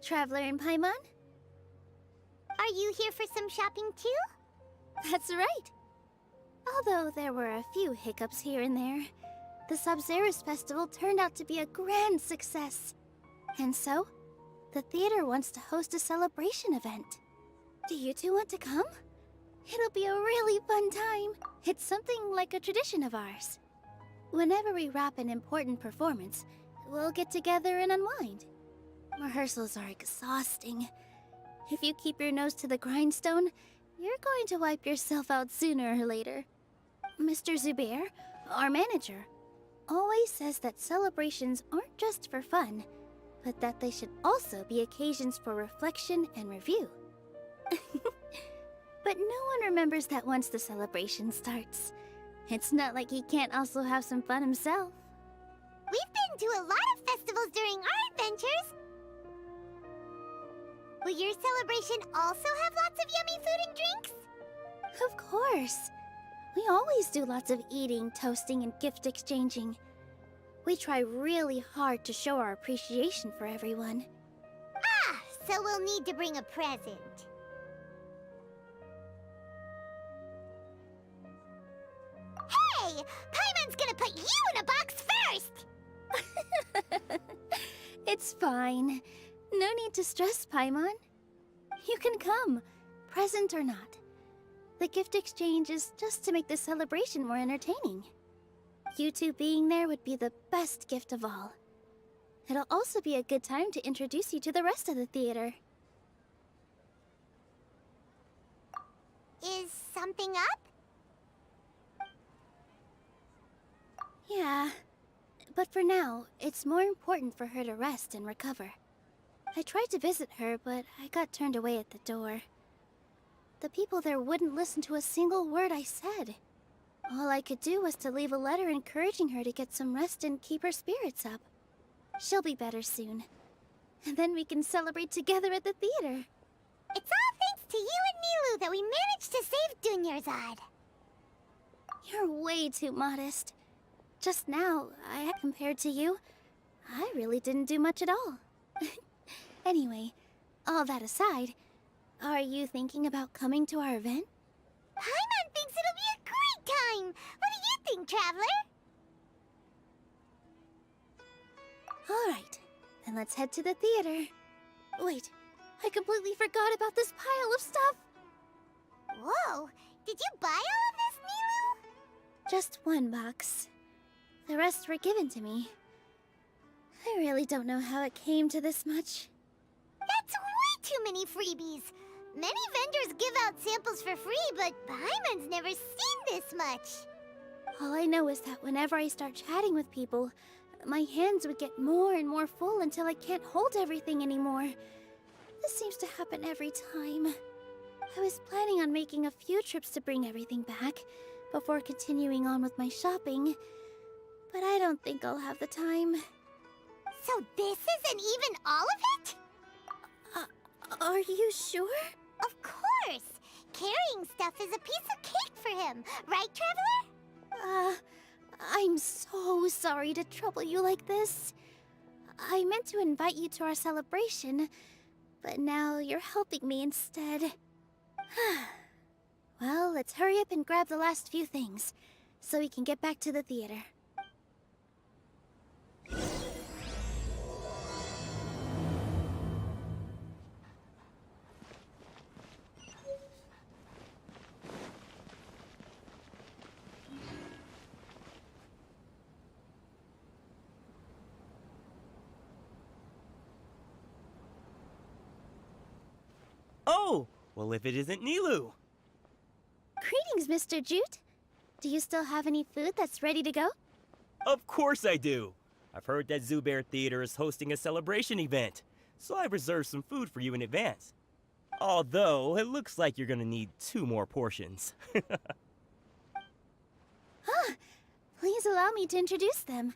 Traveler and Paimon. Are you here for some shopping too? That's right. Although there were a few hiccups here and there, the Sabzerus Festival turned out to be a grand success. And so, the theater wants to host a celebration event. Do you two want to come? It'll be a really fun time. It's something like a tradition of ours. Whenever we wrap an important performance, we'll get together and unwind. Rehearsals are exhausting. If you keep your nose to the grindstone, you're going to wipe yourself out sooner or later. Mr. Zubair, our manager, always says that celebrations aren't just for fun, but that they should also be occasions for reflection and review. But no one remembers that once the celebration starts. It's not like he can't also have some fun himself. We've been to a lot of festivals during our adventures. Will your celebration also have lots of yummy food and drinks? Of course. We always do lots of eating, toasting, and gift exchanging. We try really hard to show our appreciation for everyone. Ah, so we'll need to bring a present. Hey! Paimon's gonna put you in a box first! It's fine. No need to stress, Paimon. You can come, present or not. The gift exchange is just to make the celebration more entertaining. You two being there would be the best gift of all. It'll also be a good time to introduce you to the rest of the theater. Is something up? Yeah, but for now, it's more important for her to rest and recover. I tried to visit her, but I got turned away at the door. The people there wouldn't listen to a single word I said. All I could do was to leave a letter encouraging her to get some rest and keep her spirits up. She'll be better soon. And then we can celebrate together at the theater. It's all thanks to you and Nilou that we managed to save Dunyarzad. You're way too modest. Just now, compared to you, I really didn't do much at all. Anyway, all that aside, are you thinking about coming to our event? Paimon thinks it'll be a great time! What do you think, Traveler? Alright, then let's head to the theater. Wait, I completely forgot about this pile of stuff! Whoa! Did you buy all of this, Nilou? Just one box. The rest were given to me. I really don't know how it came to this much. That's way too many freebies! Many vendors give out samples for free, but Paimon's never seen this much. All I know is that whenever I start chatting with people, my hands would get more and more full until I can't hold everything anymore. This seems to happen every time. I was planning on making a few trips to bring everything back before continuing on with my shopping, but I don't think I'll have the time. So this isn't even all of it? Are you sure? Of course! Carrying stuff is a piece of cake for him, right, Traveler? I'm so sorry to trouble you like this. I meant to invite you to our celebration, but now you're helping me instead. Well, let's hurry up and grab the last few things, so we can get back to the theater. Oh! Well, if it isn't Nilou! Greetings, Mr. Jute. Do you still have any food that's ready to go? Of course I do! I've heard that Zubair Theater is hosting a celebration event, so I've reserved some food for you in advance. Although, it looks like you're gonna need 2 more portions. Please allow me to introduce them.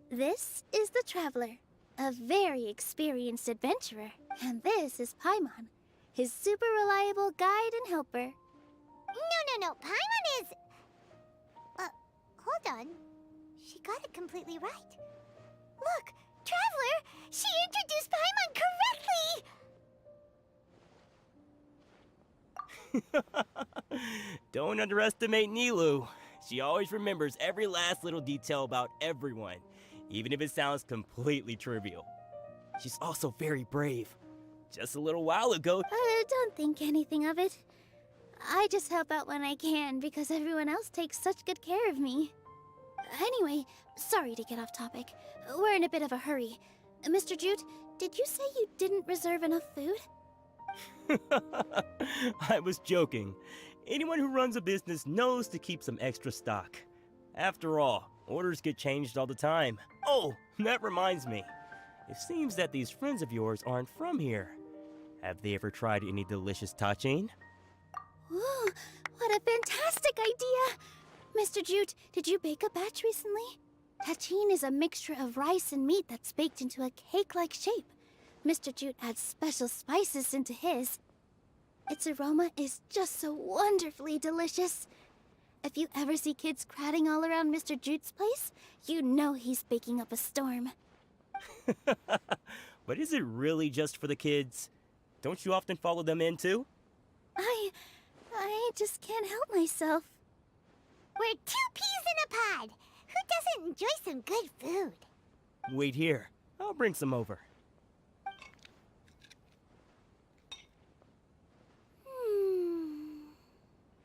This is the Traveler, a very experienced adventurer. And this is Paimon, his super reliable guide and helper. No, Paimon is... hold on. She got it completely right. Look, Traveler! She introduced Paimon correctly Don't underestimate Nilou. She always remembers every last little detail about everyone, even if it sounds completely trivial. She's also very brave. Just a little while ago, Don't think anything of it. I just help out when I can because everyone else takes such good care of me. Anyway, sorry to get off topic. We're in a bit of a hurry. Mr. Jute, did you say you didn't reserve enough food? I was joking. Anyone who runs a business knows to keep some extra stock. After all, orders get changed all the time. Oh, that reminds me. It seems that these friends of yours aren't from here. Have they ever tried any delicious tachin? Ooh, what a fantastic idea! Mr. Jute, did you bake a batch recently? Tachin is a mixture of rice and meat that's baked into a cake-like shape. Mr. Jute adds special spices into his. Its aroma is just so wonderfully delicious. If you ever see kids crowding all around Mr. Jute's place, you know he's baking up a storm. But is it really just for the kids? Don't you often follow them in too? I just can't help myself. We're 2 peas in a pod. Who doesn't enjoy some good food? Wait here. I'll bring some over.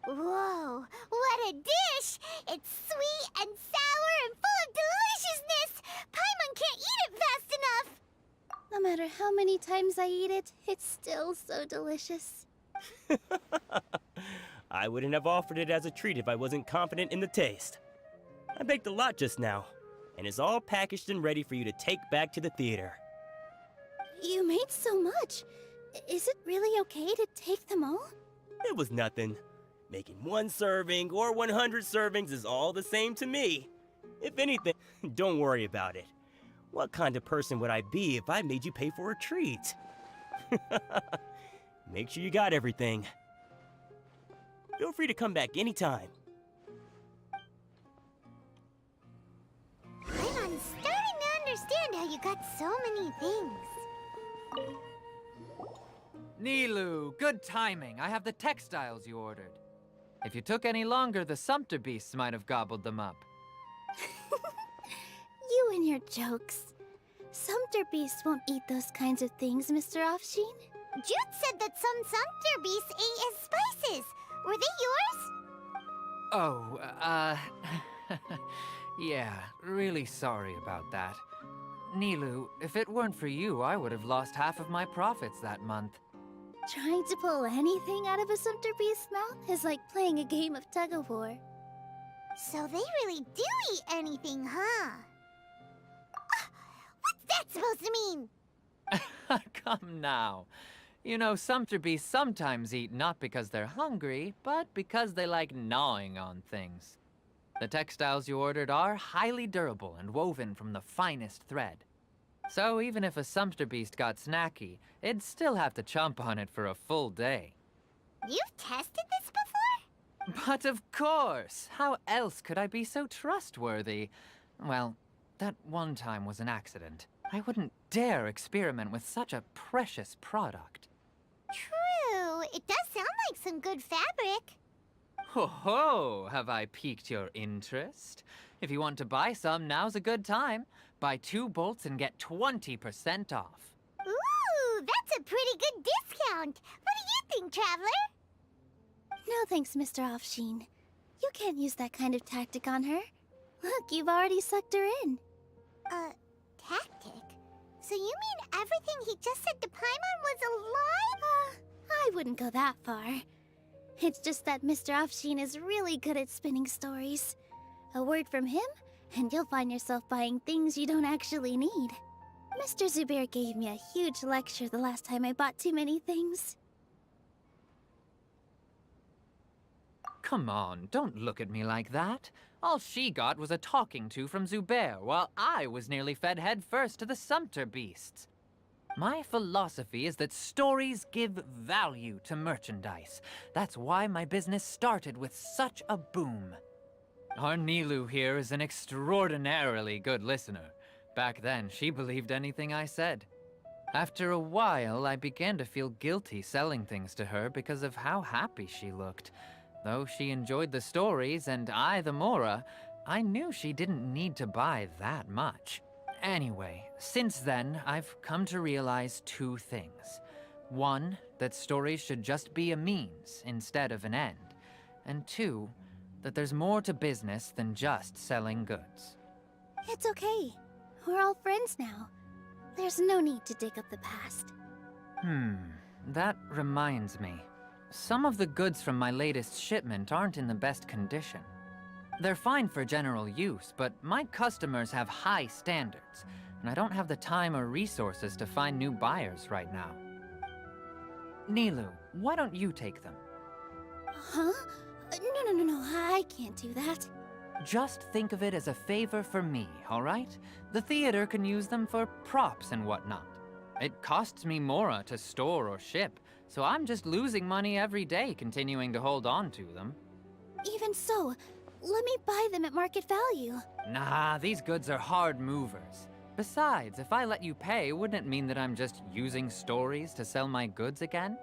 Whoa, what a dish! It's sweet and sour and full of deliciousness! Paimon can't eat it fast enough! No matter how many times I eat it, it's still so delicious. I wouldn't have offered it as a treat if I wasn't confident in the taste. I baked a lot just now, and it's all packaged and ready for you to take back to the theater. You made so much. Is it really okay to take them all? It was nothing. Making 1 serving or 100 servings is all the same to me. If anything, don't worry about it. What kind of person would I be if I made you pay for a treat? Make sure you got everything. Feel free to come back anytime. I'm starting to understand how you got so many things. Nilou, good timing. I have the textiles you ordered. If you took any longer, the sumpter beasts might have gobbled them up. You and your jokes. Sumpter beasts won't eat those kinds of things, Mr. Offsheen. Jude said that some sumpter beasts ate his spices. Were they yours? Oh, yeah, really sorry about that. Nilou, if it weren't for you, I would have lost half of my profits that month. Trying to pull anything out of a sumpter beast's mouth is like playing a game of tug-of-war. So they really do eat anything, huh? What's that supposed to mean? Come now. You know, sumpter beasts sometimes eat not because they're hungry, but because they like gnawing on things. The textiles you ordered are highly durable and woven from the finest thread. So even if a sumpter beast got snacky, it'd still have to chomp on it for a full day. You've tested this before? But of course! How else could I be so trustworthy? Well, that one time was an accident. I wouldn't dare experiment with such a precious product. True. It does sound like some good fabric. Ho ho! Have I piqued your interest? If you want to buy some, now's a good time. Buy 2 bolts and get 20% off. Ooh, that's a pretty good discount. What do you think, Traveler? No thanks, Mr. Offsheen. You can't use that kind of tactic on her. Look, you've already sucked her in. Tactic? So you mean everything he just said to Paimon was a lie? I wouldn't go that far. It's just that Mr. Offsheen is really good at spinning stories. A word from him, and you'll find yourself buying things you don't actually need. Mr. Zubair gave me a huge lecture the last time I bought too many things. Come on, don't look at me like that. All she got was a talking to from Zubair, while I was nearly fed head first to the sumpter beasts. My philosophy is that stories give value to merchandise. That's why my business started with such a boom. Our Nilou here is an extraordinarily good listener. Back then, she believed anything I said. After a while, I began to feel guilty selling things to her because of how happy she looked. Though she enjoyed the stories and I the Mora, I knew she didn't need to buy that much. Anyway, since then, I've come to realize two things. One, that stories should just be a means instead of an end. And two, that there's more to business than just selling goods. It's okay. We're all friends now. There's no need to dig up the past. That reminds me. Some of the goods from my latest shipment aren't in the best condition. They're fine for general use, but my customers have high standards, and I don't have the time or resources to find new buyers right now. Nilou, why don't you take them? Huh? No, I can't do that. Just think of it as a favor for me, all right? The theater can use them for props and whatnot. It costs me Mora to store or ship, so I'm just losing money every day continuing to hold on to them. Even so, let me buy them at market value. Nah, these goods are hard movers. Besides, if I let you pay, wouldn't it mean that I'm just using stories to sell my goods again?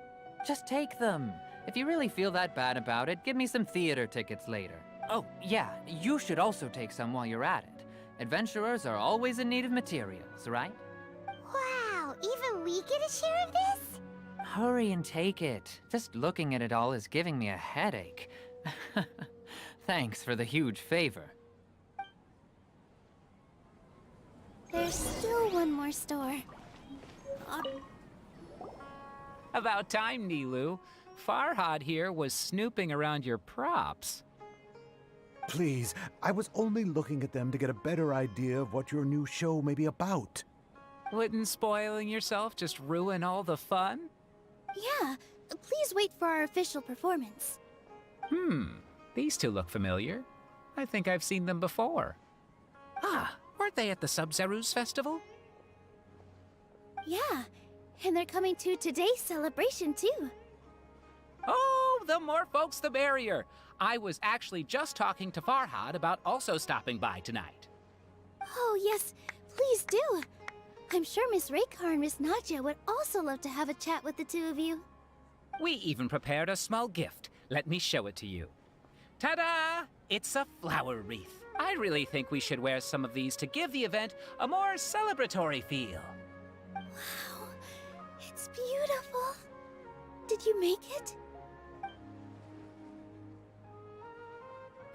Just take them. If you really feel that bad about it, give me some theater tickets later. Oh, yeah, you should also take some while you're at it. Adventurers are always in need of materials, right? Wow, even we get a share of this? Hurry and take it. Just looking at it all is giving me a headache. Thanks for the huge favor. There's still one more store. About time, Nilou. Farhad here was snooping around your props. Please, I was only looking at them to get a better idea of what your new show may be about. Wouldn't spoiling yourself just ruin all the fun? Yeah, please wait for our official performance. These two look familiar. I think I've seen them before. Ah, weren't they at the Sub-Zerus festival? Yeah, and they're coming to today's celebration too. Oh, the more folks the merrier. I was actually just talking to Farhad about also stopping by tonight. Oh yes, please do. I'm sure Miss Raykar and Miss Nadja would also love to have a chat with the two of you. We even prepared a small gift. Let me show it to you. Ta-da! It's a flower wreath. I really think we should wear some of these to give the event a more celebratory feel. Wow, it's beautiful. Did you make it?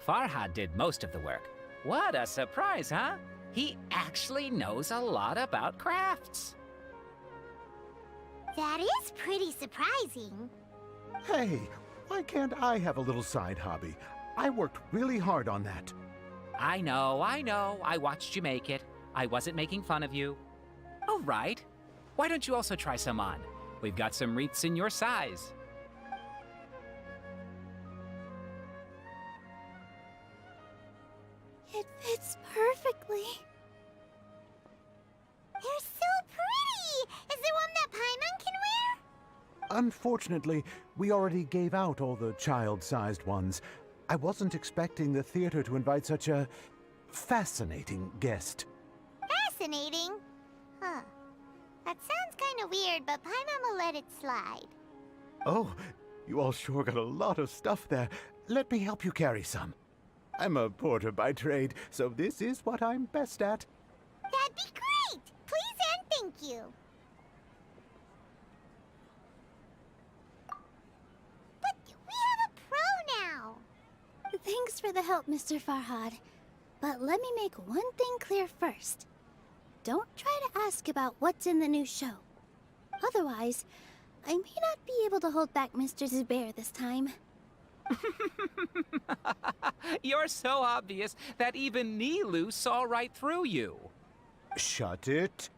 Farhad did most of the work. What a surprise, huh? He actually knows a lot about crafts. That is pretty surprising. Hey, why can't I have a little side hobby? I worked really hard on that. I know. I watched you make it. I wasn't making fun of you. All right. Why don't you also try some on? We've got some wreaths in your size. It fits perfectly. They're so pretty! Is there one that Paimon can wear? Unfortunately, we already gave out all the child-sized ones. I wasn't expecting the theater to invite such a fascinating guest. Fascinating. Huh. That sounds kind of weird, but Paimon will let it slide. Oh, you all sure got a lot of stuff there. Let me help you carry some. I'm a porter by trade, so this is what I'm best at. That'd be great! Please and thank you. But we have a pro now. Thanks for the help, Mr. Farhad. But let me make one thing clear first. Don't try to ask about what's in the new show. Otherwise, I may not be able to hold back Mr. Zubair this time. You're so obvious that even Nilou saw right through you. Shut it.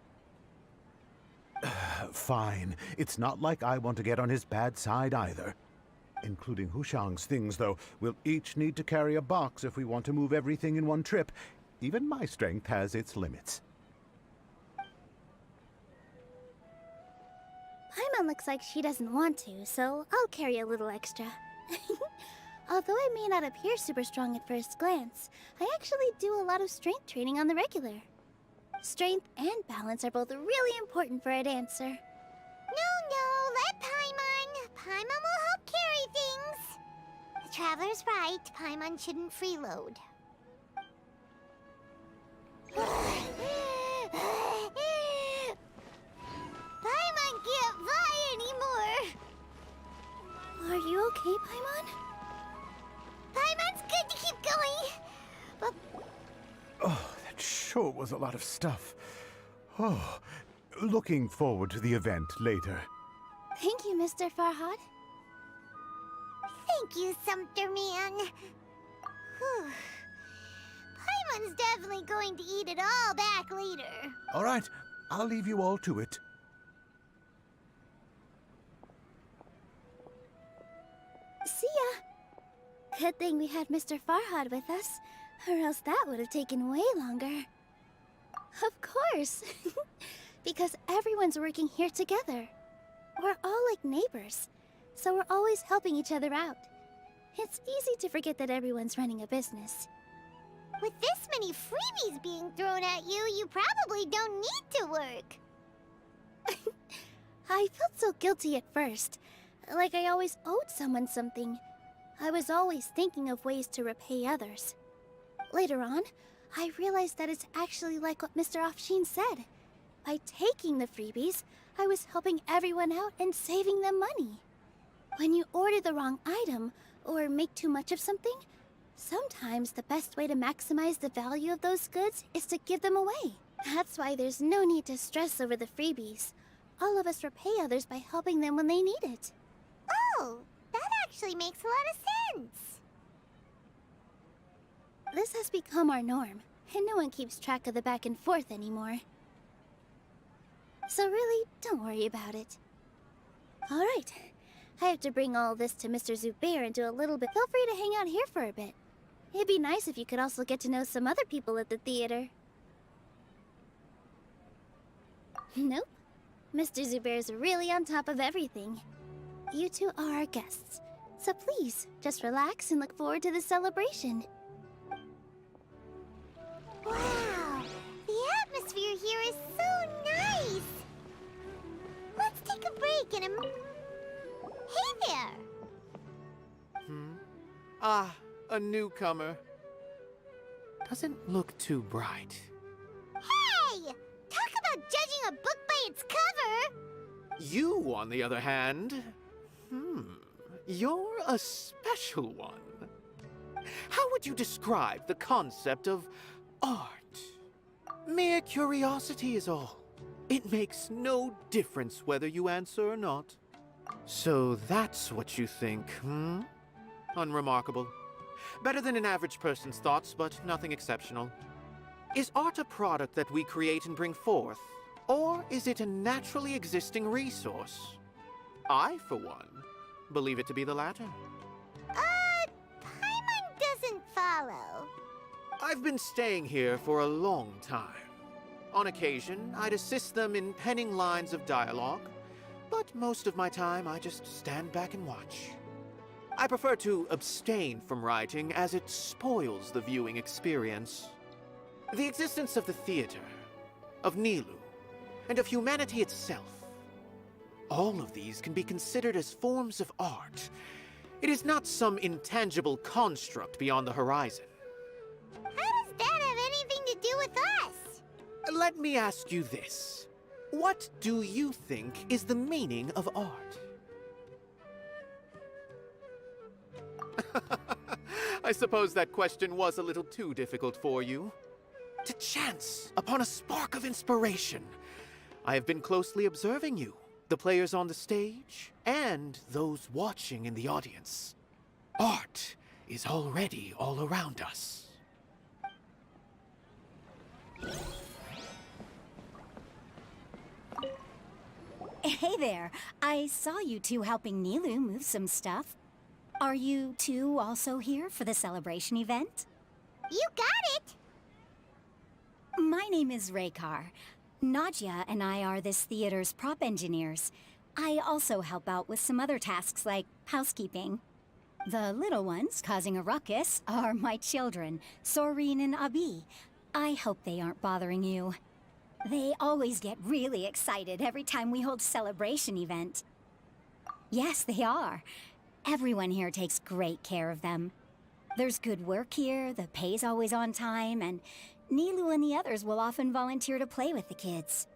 Fine. It's not like I want to get on his bad side either. Including Hushang's things, though. We'll each need to carry a box if we want to move everything in one trip. Even my strength has its limits. Paimon looks like she doesn't want to, so I'll carry a little extra. Although I may not appear super strong at first glance, I actually do a lot of strength training on the regular. Strength and balance are both really important for a dancer. No, let Paimon. Paimon will help carry things. The Traveler's right. Paimon shouldn't freeload. Paimon can't fly anymore. Are you okay, Paimon? Paimon's good to keep going. But Oh, that sure was a lot of stuff. Oh, looking forward to the event later. Thank you, Mr. Farhad. thank you, Sumpter Man. Whew. Paimon's definitely going to eat it all back later. All right, I'll leave you all to it. See ya. Good thing we had Mr. Farhad with us, or else that would have taken way longer. Of course. Because everyone's working here together. We're all like neighbors, so we're always helping each other out. It's easy to forget that everyone's running a business. With this many freebies being thrown at you, you probably don't need to work. I felt so guilty at first, like I always owed someone something. I was always thinking of ways to repay others. Later on, I realized that it's actually like what Mr. Afshin said. By taking the freebies, I was helping everyone out and saving them money. When you order the wrong item, or make too much of something, sometimes the best way to maximize the value of those goods is to give them away. That's why there's no need to stress over the freebies. All of us repay others by helping them when they need it. Oh, that actually makes a lot of sense. This has become our norm, and no one keeps track of the back and forth anymore. So really, don't worry about it. Alright, I have to bring all this to Mr. Zubair and do a little bit. Feel free to hang out here for a bit. It'd be nice if you could also get to know some other people at the theater. Nope. Mr. Zubair's really on top of everything. You two are our guests, so please, just relax and look forward to the celebration. Wow, the atmosphere here is so nice. Let's take a break and Hey there! Ah, a newcomer. Doesn't look too bright. Hey! Talk about judging a book by its cover! You, on the other hand, you're a special one. How would you describe the concept of art? Mere curiosity is all. It makes no difference whether you answer or not. So that's what you think, Unremarkable. Better than an average person's thoughts, but nothing exceptional. Is art a product that we create and bring forth? Or is it a naturally existing resource? I, for one, believe it to be the latter. Paimon doesn't follow. I've been staying here for a long time. On occasion, I'd assist them in penning lines of dialogue, but most of my time I just stand back and watch. I prefer to abstain from writing as it spoils the viewing experience. The existence of the theater, of Nilou, and of humanity itself. All of these can be considered as forms of art. It is not some intangible construct beyond the horizon. How does that have anything to do with us? Let me ask you this. What do you think is the meaning of art? I suppose that question was a little too difficult for you. To chance upon a spark of inspiration. I have been closely observing you, the players on the stage, and those watching in the audience. Art is already all around us. Hey there. I saw you two helping Nilou move some stuff. Are you two also here for the celebration event? You got it! My name is Raykar. Nadia and I are this theater's prop engineers. I also help out with some other tasks like housekeeping. The little ones causing a ruckus are my children, Soreen and Abi. I hope they aren't bothering you. They always get really excited every time we hold a celebration event. Yes, they are. Everyone here takes great care of them. There's good work here, the pay's always on time, and Nilou and the others will often volunteer to play with the kids.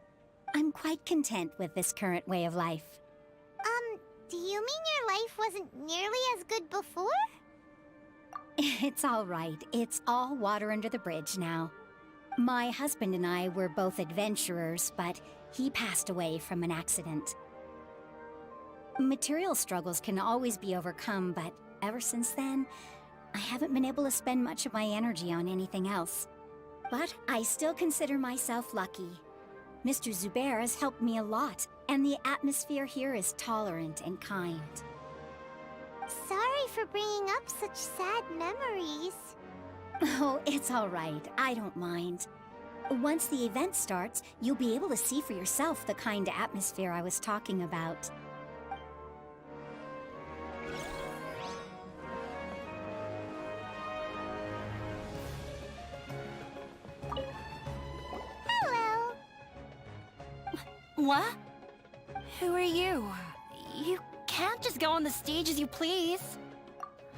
I'm quite content with this current way of life. Do you mean your life wasn't nearly as good before? It's all right. It's all water under the bridge now. My husband and I were both adventurers, but he passed away from an accident. Material struggles can always be overcome, but ever since then, I haven't been able to spend much of my energy on anything else. But I still consider myself lucky. Mr. Zubair has helped me a lot, and the atmosphere here is tolerant and kind. Sorry for bringing up such sad memories. Oh, it's all right. I don't mind. Once the event starts, you'll be able to see for yourself the kind of atmosphere I was talking about. Hello. What? Who are you? You can't just go on the stage as you please.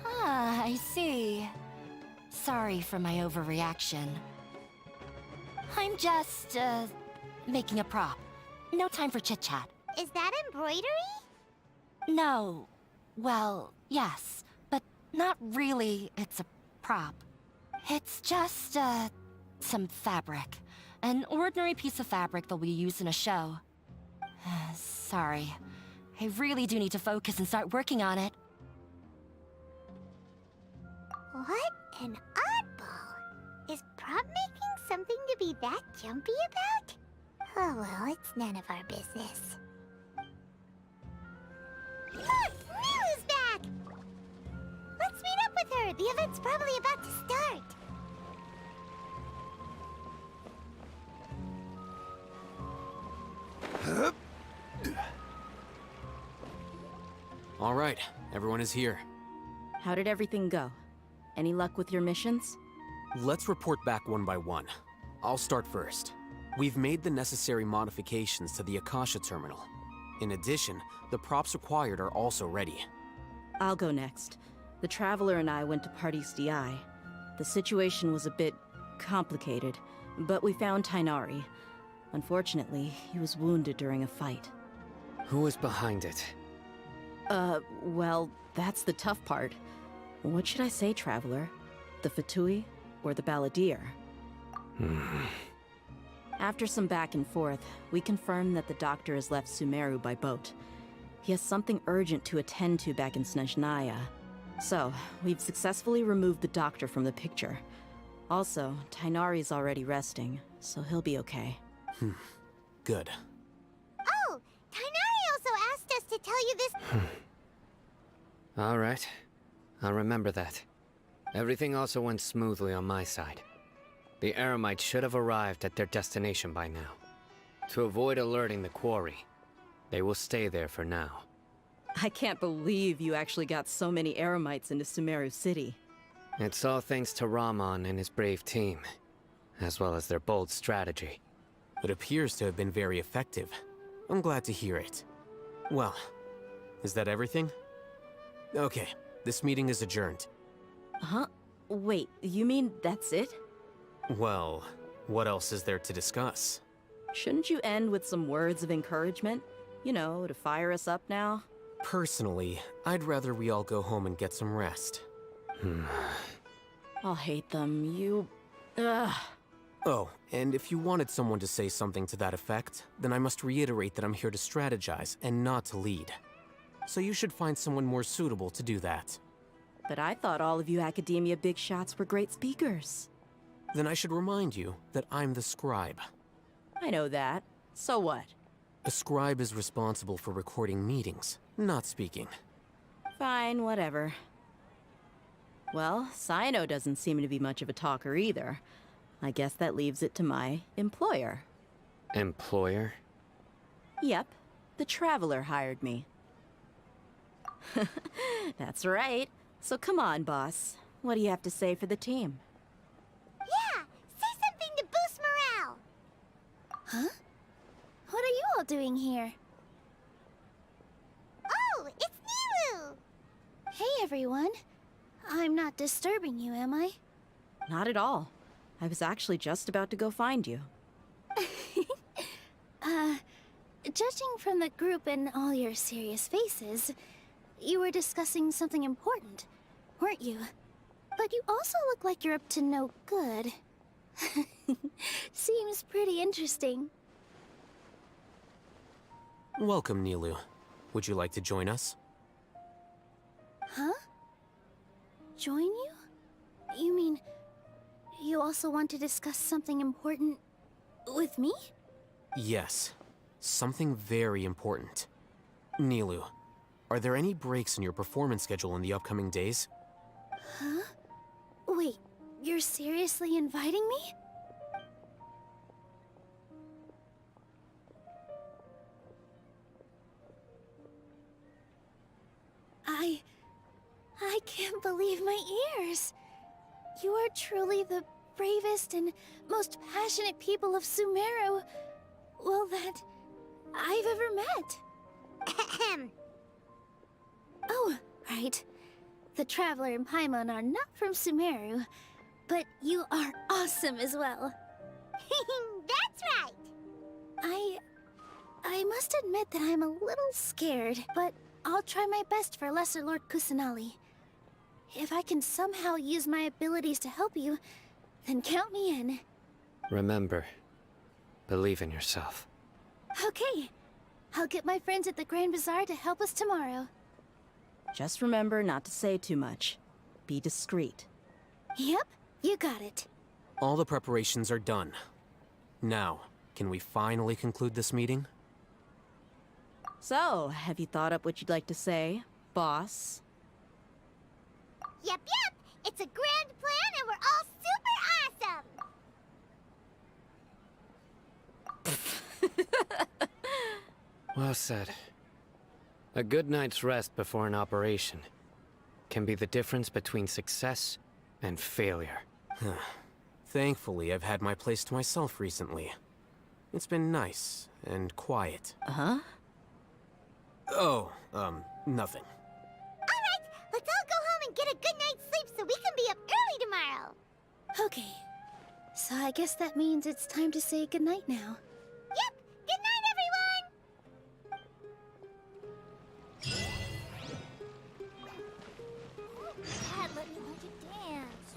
Ah, I see. Sorry for my overreaction. I'm just, making a prop. No time for chit-chat. Is that embroidery? No. Well, yes, but not really. It's a prop. It's just, some fabric. An ordinary piece of fabric that we use in a show. Sorry. I really do need to focus and start working on it. What an oddball. Is prop making something to be that jumpy about? Oh well, it's none of our business. Look! Nilou's back! Let's meet up with her. The event's probably about to start. All right, everyone is here. How did everything go? Any luck with your missions? Let's report back one by one. I'll start first. We've made the necessary modifications to the Akasha terminal. In addition, the props required are also ready. I'll go next. The Traveler and I went to Party's DI. The situation was a bit complicated, but we found Tainari. Unfortunately, he was wounded during a fight. Who was behind it? Well, that's the tough part. What should I say, Traveler? The Fatui or the Balladeer? After some back and forth, we confirmed that the doctor has left Sumeru by boat. He has something urgent to attend to back in Snezhnaya. So, we've successfully removed the doctor from the picture. Also, Tainari's already resting, so he'll be okay. Good. Oh! Tainari also asked us to tell you this. All right. I'll remember that. Everything also went smoothly on my side. The Eremites should have arrived at their destination by now. To avoid alerting the quarry, they will stay there for now. I can't believe you actually got so many Eremites into Sumeru City. It's all thanks to Rahman and his brave team, as well as their bold strategy. It appears to have been very effective. I'm glad to hear it. Well, is that everything? Okay, this meeting is adjourned. Huh? Wait, you mean that's it? Well, what else is there to discuss? Shouldn't you end with some words of encouragement? You know, to fire us up now? Personally, I'd rather we all go home and get some rest. I'll hate them. Ugh. Oh, and if you wanted someone to say something to that effect, then I must reiterate that I'm here to strategize and not to lead. So you should find someone more suitable to do that. But I thought all of you Academia big shots were great speakers. Then I should remind you that I'm the scribe. I know that. So what? A scribe is responsible for recording meetings, not speaking. Fine, whatever. Well, Sino doesn't seem to be much of a talker either. I guess that leaves it to my employer. Employer? Yep, the Traveler hired me. That's right. So come on, boss. What do you have to say for the team? Yeah! Say something to boost morale! Huh? What are you all doing here? Oh, it's Nilou! Hey, everyone. I'm not disturbing you, am I? Not at all. I was actually just about to go find you. Judging from the group and all your serious faces, you were discussing something important, weren't you? But you also look like you're up to no good. Seems pretty interesting. Welcome, Nilou. Would you like to join us? Huh? Join you? You mean, you also want to discuss something important with me? Yes. Something very important. Nilou, are there any breaks in your performance schedule in the upcoming days? Huh? Wait, you're seriously inviting me? I can't believe my ears. You are truly the bravest and most passionate people of Sumeru, well, that I've ever met. Ahem. Oh, right. The Traveler and Paimon are not from Sumeru, but you are awesome as well. That's right! I must admit that I'm a little scared, but I'll try my best for Lesser Lord Kusanali. If I can somehow use my abilities to help you, then count me in. Remember, believe in yourself. Okay. I'll get my friends at the Grand Bazaar to help us tomorrow. Just remember not to say too much. Be discreet. Yep, you got it. All the preparations are done. Now, can we finally conclude this meeting? So, have you thought up what you'd like to say, boss? Yep, it's a grand plan and we're all super awesome! Well said. A good night's rest before an operation can be the difference between success and failure. Thankfully, I've had my place to myself recently. It's been nice and quiet. Uh-huh? Oh, nothing. Alright, let's all go home and get a good night's sleep so we can be up early tomorrow! Okay. So I guess that means it's time to say goodnight now. Yep! Good night, everyone! Dad, let me learn to dance.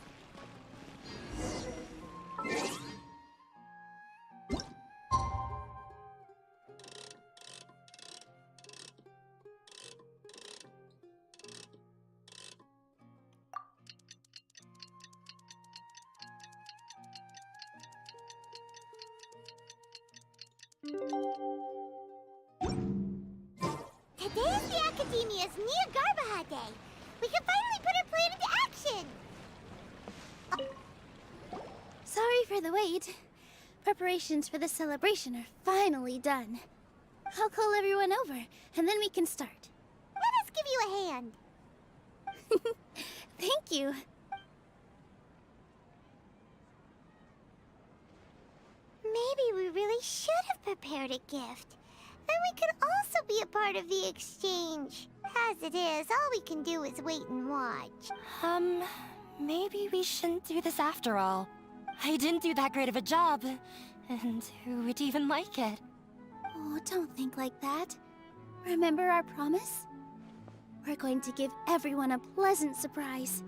Today is the Academia's Nia Garbaha Day. We can finally put our plan into action. Sorry for the wait. Preparations for the celebration are finally done. I'll call everyone over, and then we can start. Let us give you a hand. Thank you. Maybe we really should have prepared a gift. Then we could also be a part of the exchange. As it is, all we can do is wait and watch. Maybe we shouldn't do this after all. I didn't do that great of a job, and who would even like it? Oh, don't think like that. Remember our promise? We're going to give everyone a pleasant surprise.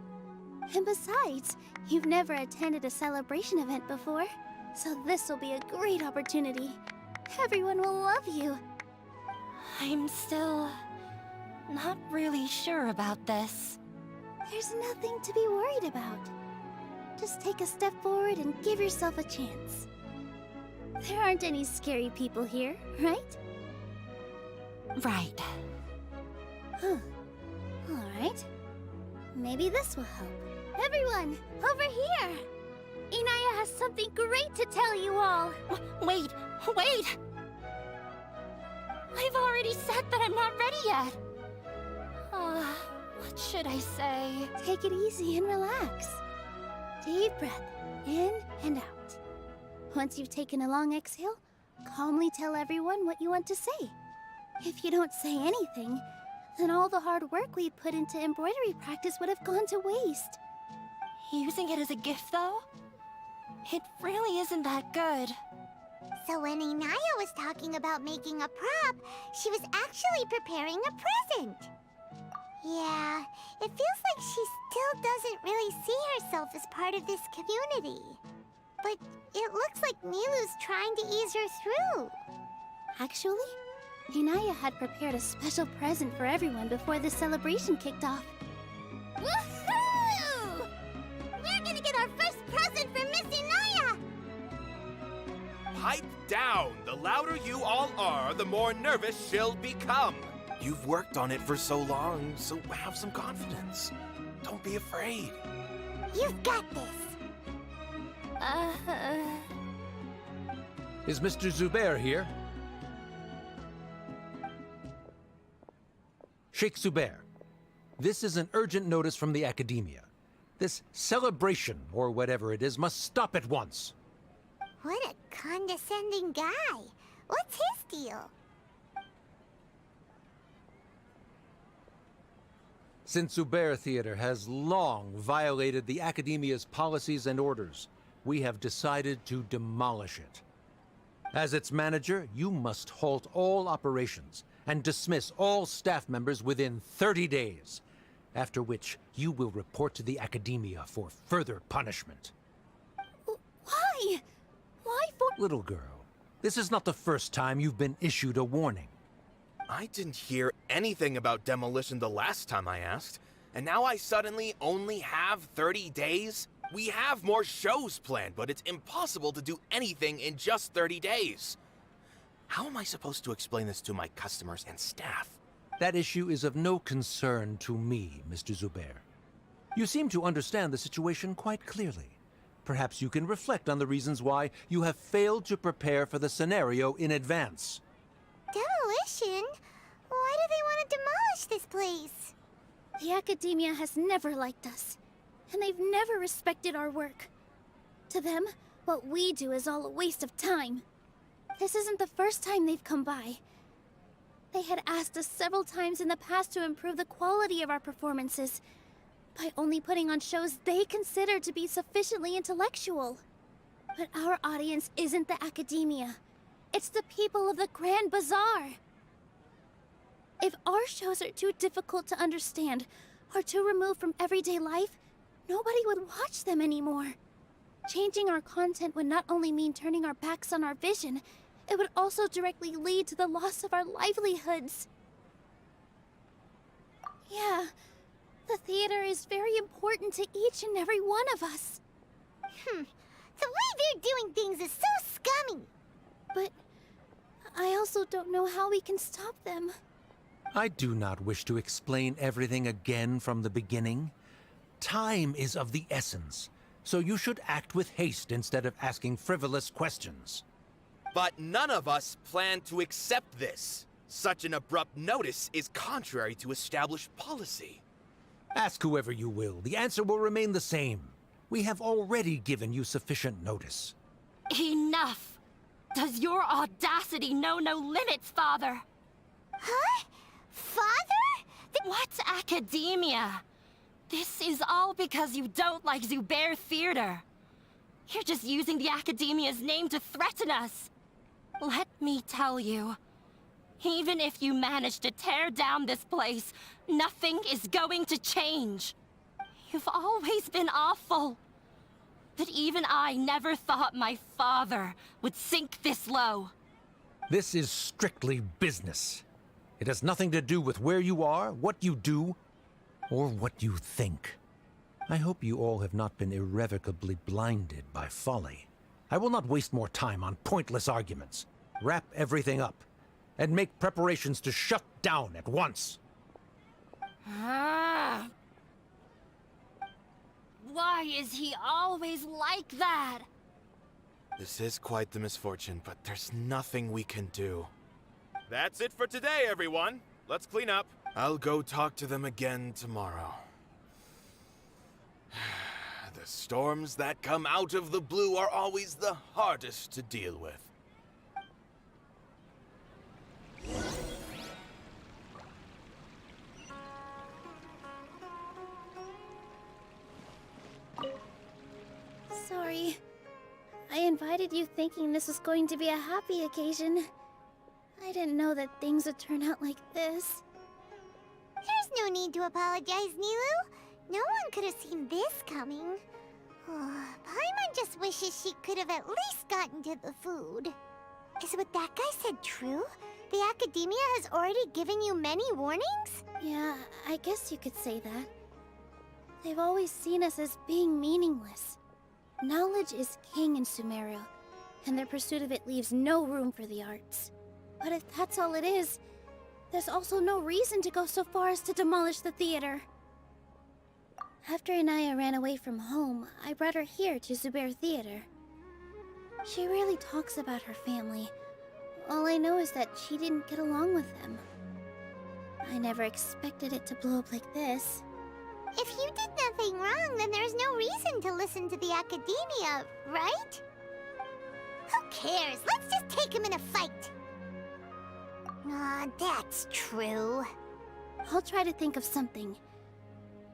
And besides, you've never attended a celebration event before, so this will be a great opportunity. Everyone will love you. I'm still not really sure about this. There's nothing to be worried about. Just take a step forward and give yourself a chance. There aren't any scary people here, right? Right. Huh. Alright. Maybe this will help. Everyone, over here! Inaya has something great to tell you all! Wait! I've already said that I'm not ready yet! What should I say? Take it easy and relax. Deep breath, in and out. Once you've taken a long exhale, Calmly tell everyone what you want to say. If you don't say anything, then all the hard work we put into embroidery practice would have gone to waste. Using it as a gift, though? It really isn't that good. So when Inaya was talking about making a prop, she was actually preparing a present. Yeah, it feels like she still doesn't really see herself as part of this community. But it looks like Nilou's trying to ease her through. Actually, Inaya had prepared a special present for everyone before the celebration kicked off. Woohoo! We're gonna get our first present from Miss Inaya! Pipe down! The louder you all are, the more nervous she'll become. You've worked on it for so long, so have some confidence. Don't be afraid. You've got this. Is Mr. Zubair here? Sheikh Zubair, this is an urgent notice from the Academia. This celebration, or whatever it is, must stop at once. What a condescending guy. What's his deal? Since Zubair Theater has long violated the Academia's policies and orders, we have decided to demolish it. As its manager, you must halt all operations and dismiss all staff members within 30 days, after which you will report to the Academia for further punishment. Why? Why for— Little girl, this is not the first time you've been issued a warning. I didn't hear anything about demolition the last time I asked, and now I suddenly only have 30 days? We have more shows planned, but it's impossible to do anything in just 30 days. How am I supposed to explain this to my customers and staff? That issue is of no concern to me, Mr. Zubair. You seem to understand the situation quite clearly. Perhaps you can reflect on the reasons why you have failed to prepare for the scenario in advance. Demolition? Why do they want to demolish this place? The Academia has never liked us, and they've never respected our work. To them, what we do is all a waste of time. This isn't the first time they've come by. They had asked us several times in the past to improve the quality of our performances by only putting on shows they consider to be sufficiently intellectual. But our audience isn't the Academia. It's the people of the Grand Bazaar. If our shows are too difficult to understand or too removed from everyday life, nobody would watch them anymore. Changing our content would not only mean turning our backs on our vision, it would also directly lead to the loss of our livelihoods. Yeah, the theater is very important to each and every one of us. The way they're doing things is so scummy. But I also don't know how we can stop them. I do not wish to explain everything again from the beginning. Time is of the essence, so you should act with haste instead of asking frivolous questions. But none of us plan to accept this. Such an abrupt notice is contrary to established policy. Ask whoever you will, the answer will remain the same. We have already given you sufficient notice. Enough! Does your audacity know no limits, Father? Huh? Father? What academia? This is all because you don't like Zubair Theater. You're just using the Academia's name to threaten us. Let me tell you, even if you manage to tear down this place, nothing is going to change. You've always been awful. But even I never thought my father would sink this low. This is strictly business. It has nothing to do with where you are, what you do, or what you think. I hope you all have not been irrevocably blinded by folly. I will not waste more time on pointless arguments. Wrap everything up, and make preparations to shut down at once. Why is he always like that? This is quite the misfortune, but there's nothing we can do. That's it for today, everyone. Let's clean up. I'll go talk to them again tomorrow. The storms that come out of the blue are always the hardest to deal with. Sorry. I invited you thinking this was going to be a happy occasion. I didn't know that things would turn out like this. There's no need to apologize, Nilou. No one could have seen this coming. Paimon just wishes she could have at least gotten to the food. Is what that guy said true? The Academia has already given you many warnings? Yeah, I guess you could say that. They've always seen us as being meaningless. Knowledge is king in Sumeru, and their pursuit of it leaves no room for the arts. But if that's all it is, there's also no reason to go so far as to demolish the theater. After Inaya ran away from home, I brought her here to Zubair Theater. She rarely talks about her family. All I know is that she didn't get along with them. I never expected it to blow up like this. If you did nothing wrong, then there's no reason to listen to the Academia, right? Who cares? Let's just take him in a fight. That's true. I'll try to think of something.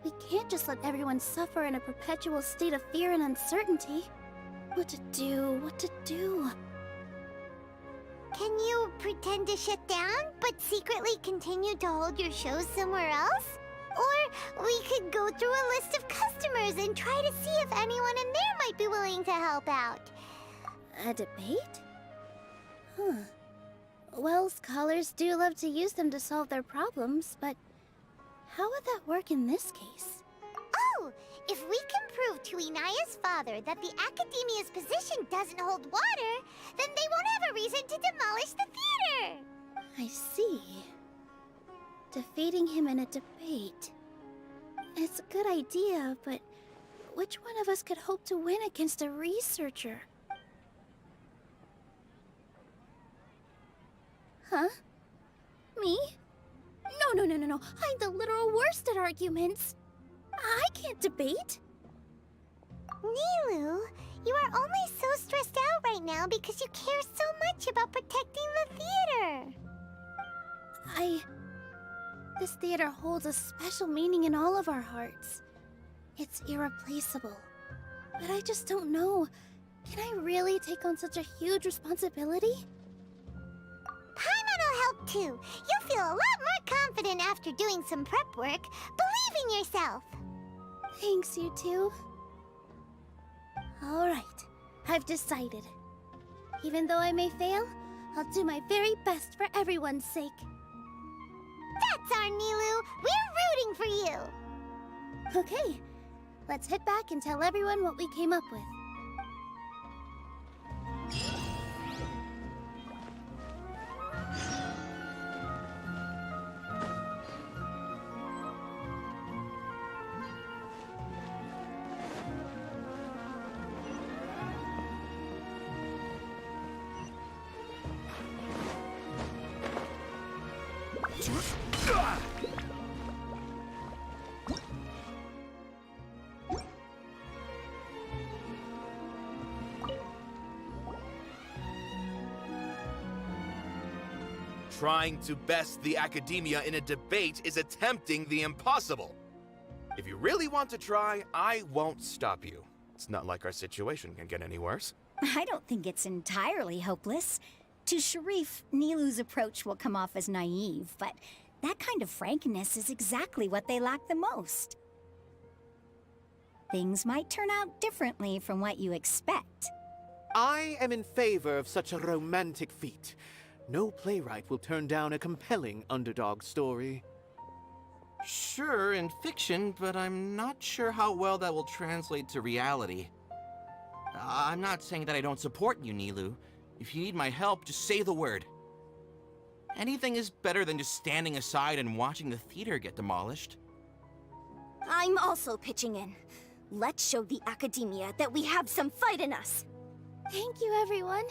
We can't just let everyone suffer in a perpetual state of fear and uncertainty. What to do? Can you pretend to shut down, but secretly continue to hold your shows somewhere else? Or we could go through a list of customers and try to see if anyone in there might be willing to help out. A debate? Huh. Well, scholars do love to use them to solve their problems, but how would that work in this case? Oh, if we can prove to Inaya's father that the Academia's position doesn't hold water, then they won't have a reason to demolish the theater! I see. Defeating him in a debate. It's a good idea, but which one of us could hope to win against a researcher? Huh? Me? No. I'm the literal worst at arguments. I can't debate. Nilou, you are only so stressed out right now because you care so much about protecting the theater. This theater holds a special meaning in all of our hearts. It's irreplaceable. But I just don't know. Can I really take on such a huge responsibility? Paimon will help too. You'll feel a lot more confident after doing some prep work. Believe in yourself. Thanks, you two. Alright, I've decided. Even though I may fail, I'll do my very best for everyone's sake. That's our Nilou! We're rooting for you! Okay, let's head back and tell everyone what we came up with. Trying to best the Academia in a debate is attempting the impossible. If you really want to try, I won't stop you. It's not like our situation can get any worse. I don't think it's entirely hopeless. To Sharif, Nilou's approach will come off as naive, but that kind of frankness is exactly what they lack the most. Things might turn out differently from what you expect. I am in favor of such a romantic feat. No playwright will turn down a compelling underdog story. Sure, in fiction, but I'm not sure how well that will translate to reality. I'm not saying that I don't support you, Nilou. If you need my help, just say the word. Anything is better than just standing aside and watching the theater get demolished. I'm also pitching in. Let's show the Academia that we have some fight in us. Thank you, everyone.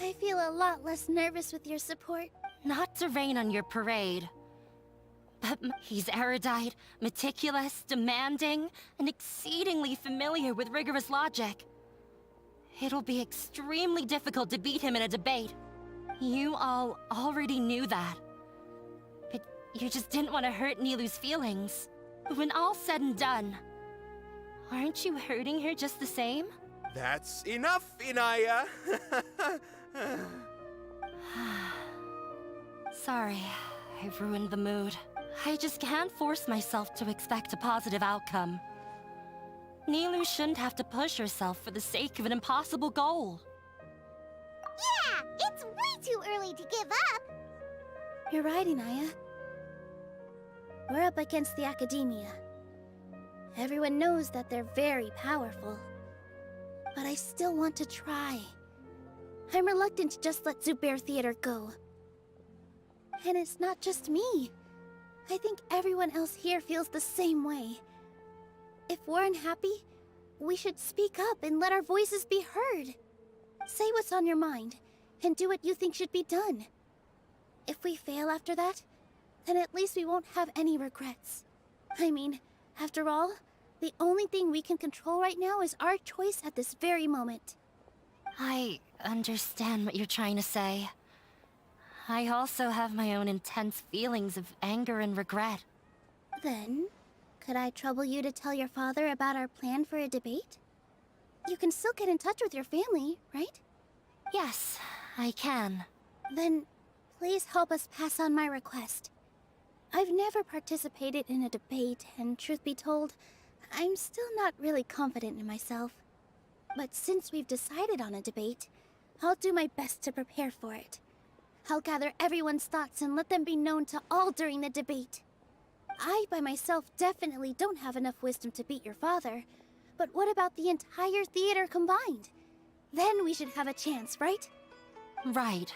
I feel a lot less nervous with your support. Not to rain on your parade, but he's erudite, meticulous, demanding, and exceedingly familiar with rigorous logic. It'll be extremely difficult to beat him in a debate. You all already knew that. But you just didn't want to hurt Nilou's feelings. When all's said and done, aren't you hurting her just the same? That's enough, Inaya. Sorry, I've ruined the mood. I just can't force myself to expect a positive outcome. Nilou shouldn't have to push herself for the sake of an impossible goal. Yeah, it's way too early to give up. You're right, Inaya. We're up against the Academia. Everyone knows that they're very powerful. But I still want to try. I'm reluctant to just let Zubair Theater go. And it's not just me. I think everyone else here feels the same way. If we're unhappy, we should speak up and let our voices be heard. Say what's on your mind, and do what you think should be done. If we fail after that, then at least we won't have any regrets. I mean, after all, the only thing we can control right now is our choice at this very moment. I understand what you're trying to say. I also have my own intense feelings of anger and regret. Then, could I trouble you to tell your father about our plan for a debate? You can still get in touch with your family, right? Yes, I can. Then, please help us pass on my request. I've never participated in a debate, and truth be told, I'm still not really confident in myself. But since we've decided on a debate, I'll do my best to prepare for it. I'll gather everyone's thoughts and let them be known to all during the debate. I, by myself, definitely don't have enough wisdom to beat your father. But what about the entire theater combined? Then we should have a chance, right? Right.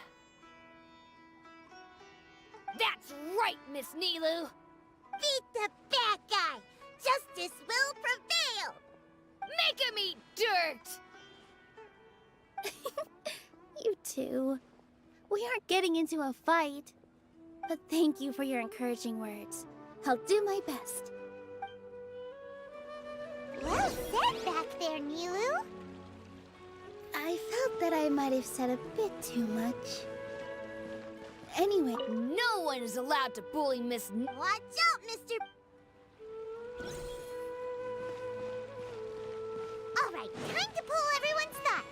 That's right, Miss Nilou! Beat the bad guy! Justice will prevail! Make him eat dirt! You two. We aren't getting into a fight. But thank you for your encouraging words. I'll do my best. Well said back there, Nilou. I felt that I might have said a bit too much. Anyway, No one is allowed to bully Miss Watch out, Mr. Alright, time to pull everyone's thoughts.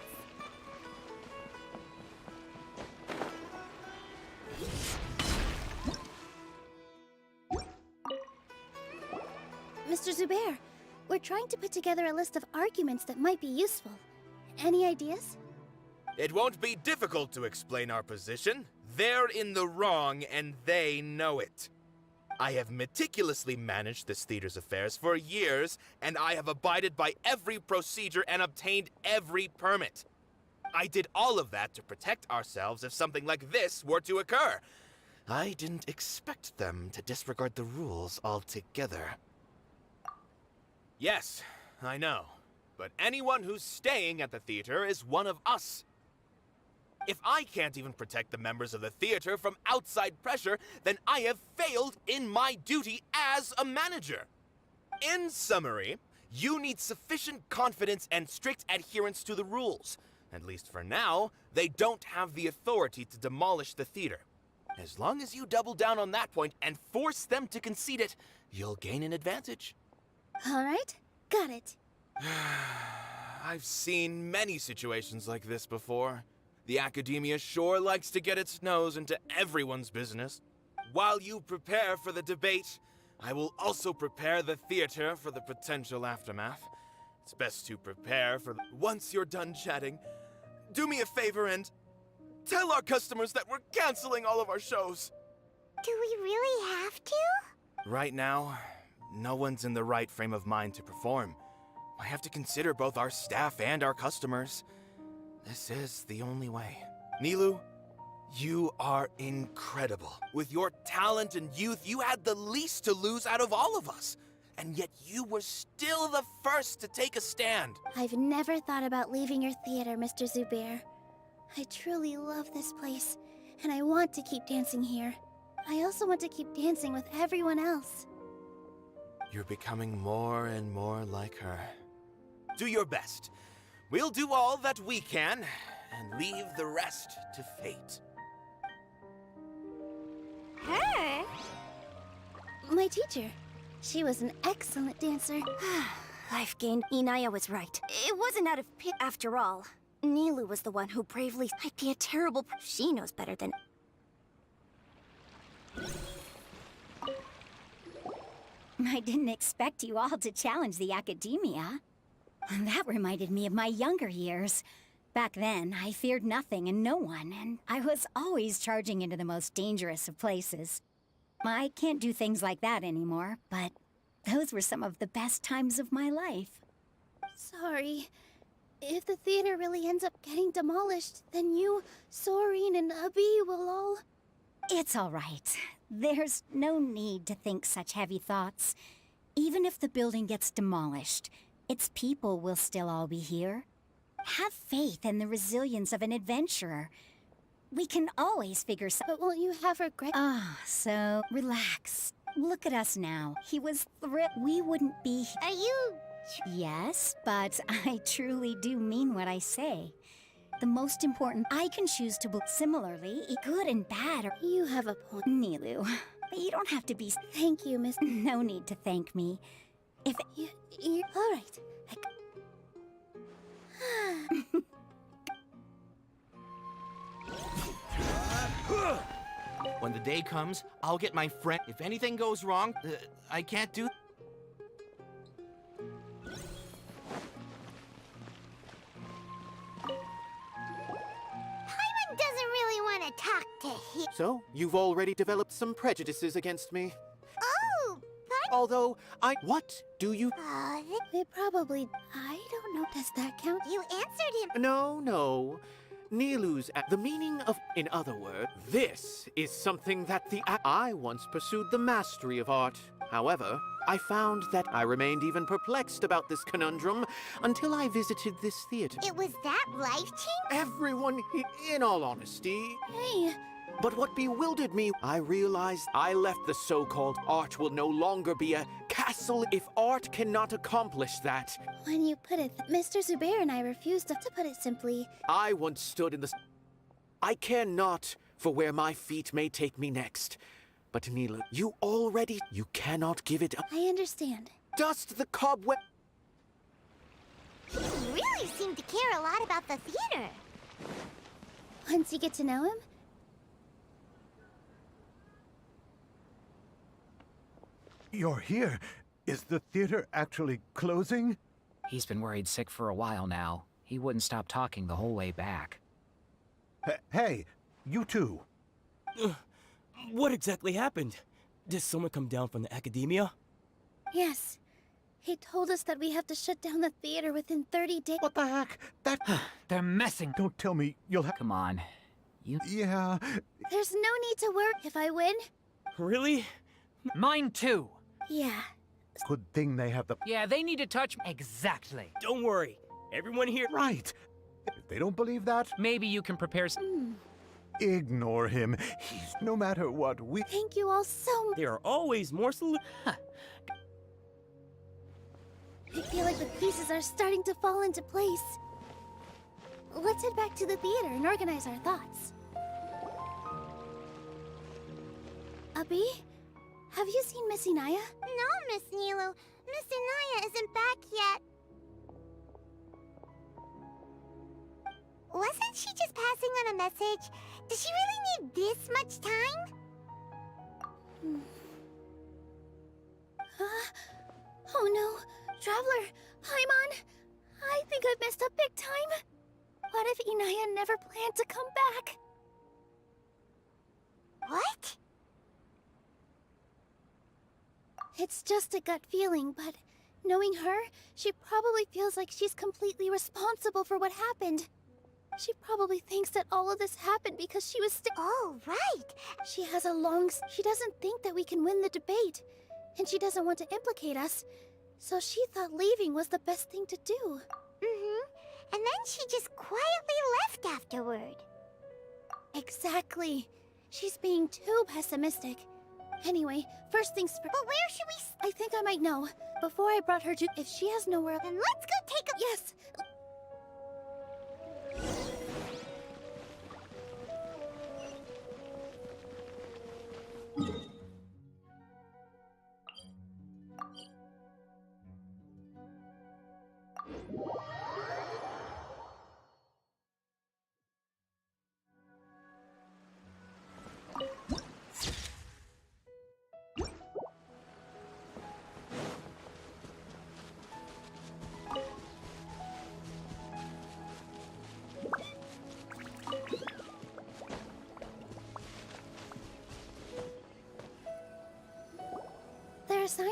Mr. Zubair, we're trying to put together a list of arguments that might be useful. Any ideas? It won't be difficult to explain our position. They're in the wrong, and they know it. I have meticulously managed this theater's affairs for years, and I have abided by every procedure and obtained every permit. I did all of that to protect ourselves if something like this were to occur. I didn't expect them to disregard the rules altogether. Yes, I know. But anyone who's staying at the theater is one of us. If I can't even protect the members of the theater from outside pressure, then I have failed in my duty as a manager. In summary, you need sufficient confidence and strict adherence to the rules. At least for now, they don't have the authority to demolish the theater. As long as you double down on that point and force them to concede it, you'll gain an advantage. All right, got it. I've seen many situations like this before. The Academia sure likes to get its nose into everyone's business. While you prepare for the debate, I will also prepare the theater for the potential aftermath. It's best to prepare for once you're done chatting. Do me a favor and tell our customers that we're canceling all of our shows. Do we really have to? Right now, no one's in the right frame of mind to perform. I have to consider both our staff and our customers. This is the only way. Nilou, you are incredible. With your talent and youth, you had the least to lose out of all of us. And yet you were still the first to take a stand. I've never thought about leaving your theater, Mr. Zubair. I truly love this place, and I want to keep dancing here. I also want to keep dancing with everyone else. You're becoming more and more like her. Do your best. We'll do all that we can, and leave the rest to fate. Her? My teacher. She was an excellent dancer. Life gained. Inaya was right. It wasn't out of pit after all. Nilou was the one who bravely... I'd be a terrible... She knows better than... I didn't expect you all to challenge the academia. That reminded me of my younger years. Back then, I feared nothing and no one, and I was always charging into the most dangerous of places. I can't do things like that anymore, but those were some of the best times of my life. Sorry. If the theater really ends up getting demolished, then you, Soren, and Abi will all... It's all right. There's no need to think such heavy thoughts. Even if the building gets demolished, its people will still all be here. Have faith in the resilience of an adventurer. We can always figure But won't you have regret? So relax. Look at us now. He was thrilled. We wouldn't be... Are you... Yes, but I truly do mean what I say. The most important, I can choose to believe. Similarly, good and bad are... You have a point. Nilou, you don't have to be... Thank you, Miss... No need to thank me. If... You're... All right. When the day comes, I'll get my friend. If anything goes wrong, I can't do... Paimon doesn't really want to talk to him. So, you've already developed some prejudices against me. Oh, Although, What do you... They probably... I don't know. Does that count? You answered him. No. Nilou's... The meaning of... In other words, this is something that I once pursued the mastery of art. However, I found that I remained even perplexed about this conundrum until I visited this theater. It was that life-changing? Everyone, in all honesty... Hey... But what bewildered me, I realized I left the so-called art will no longer be a castle if art cannot accomplish that. When you put it, Mr. Zubair and I refused to put it simply. I once stood in the... I care not for where my feet may take me next. But Nilou, you cannot give it up. I understand. Dust the cobweb... He really seemed to care a lot about the theater. Once you get to know him... You're here. Is the theater actually closing? He's been worried sick for a while now. He wouldn't stop talking the whole way back. Hey, you two. What exactly happened? Did someone come down from the academia? Yes. He told us that we have to shut down the theater within 30 days. What the heck? They're messing. Don't tell me you'll have... Come on. Yeah... There's no need to worry if I win. Really? Mine too. Yeah. Good thing they have the... Yeah, they need to touch... Exactly. Don't worry. Everyone here... Right. If they don't believe that... Maybe you can prepare some... Ignore him. He's no matter what we... Thank you all so much. There are always more solutions. I feel like the pieces are starting to fall into place. Let's head back to the theater and organize our thoughts. Abi? Have you seen Miss Inaya? No, Miss Nilou. Miss Inaya isn't back yet. Wasn't she just passing on a message? Does she really need this much time? Oh no. Traveler, Paimon, I think I've messed up big time. What if Inaya never planned to come back? What? It's just a gut feeling, but knowing her, she probably feels like she's completely responsible for what happened. She probably thinks that all of this happened because she was still... Oh, right. She has a she doesn't think that we can win the debate, and she doesn't want to implicate us. So she thought leaving was the best thing to do. Mm-hmm. And then she just quietly left afterward. Exactly. She's being too pessimistic. Anyway, first things first. But where should we... I think I might know. Before I brought her to... If she has nowhere... Then let's go take a... Yes!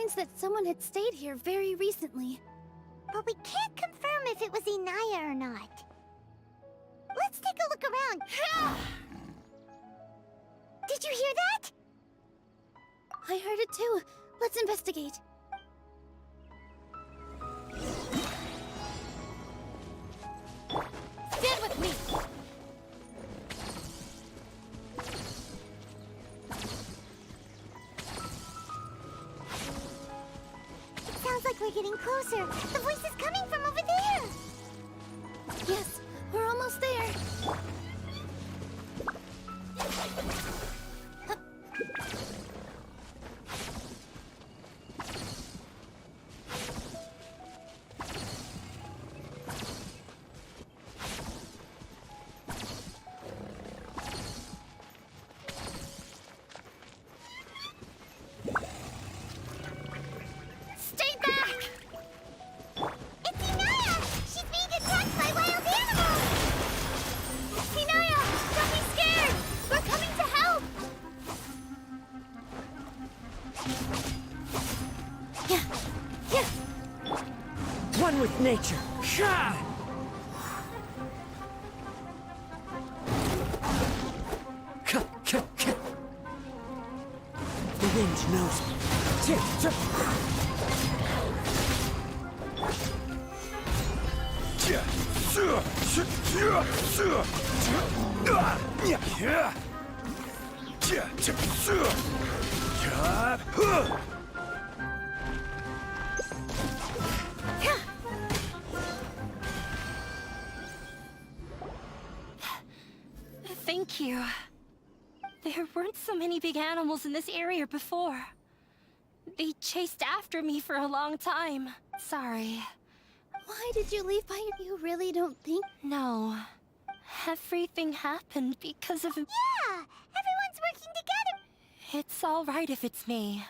means that someone had stayed here very recently. But we can't confirm if it was Inaya or not. Let's take a look around. Did you hear that? I heard it too. Let's investigate. Stand with me! It sounds like we're getting closer. The voice is coming from over there. Yes, we're almost there. Stay back! It's Inaya! She's being attacked by wild animals! Inaya, don't be scared! We're coming to help! Yeah. One with nature. Shah! The wind knows me. Tip, tip. Thank you. There weren't so many big animals in this area before. They chased after me for a long time. Sorry. Why did you leave by you really don't think? No. Everything happened because of... Yeah! Everyone's working together! It's all right if it's me.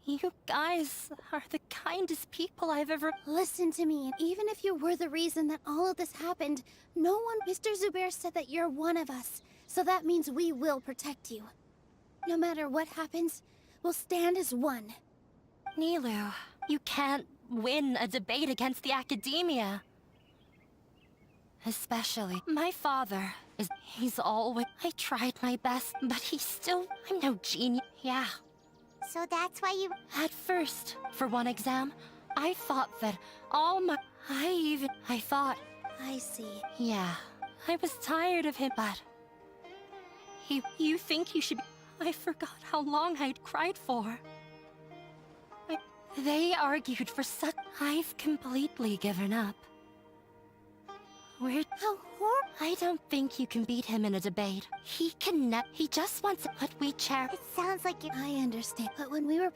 You guys are the kindest people I've ever... Listen to me, and even if you were the reason that all of this happened, no one... Mr. Zubair said that you're one of us, so that means we will protect you. No matter what happens, we'll stand as one. Nilou, you can't win a debate against the academia. Especially my father. He's always... I tried my best, but he's still... I'm no genius. Yeah. So that's why you... At first, for one exam, I thought that all my... I thought... I see. Yeah. I was tired of him, but... You think you should be... I forgot how long I'd cried for. They argued for such... I've completely given up. How horrible. I don't think you can beat him in a debate. He he just wants what we cherish. It sounds like you're... I understand, but when we were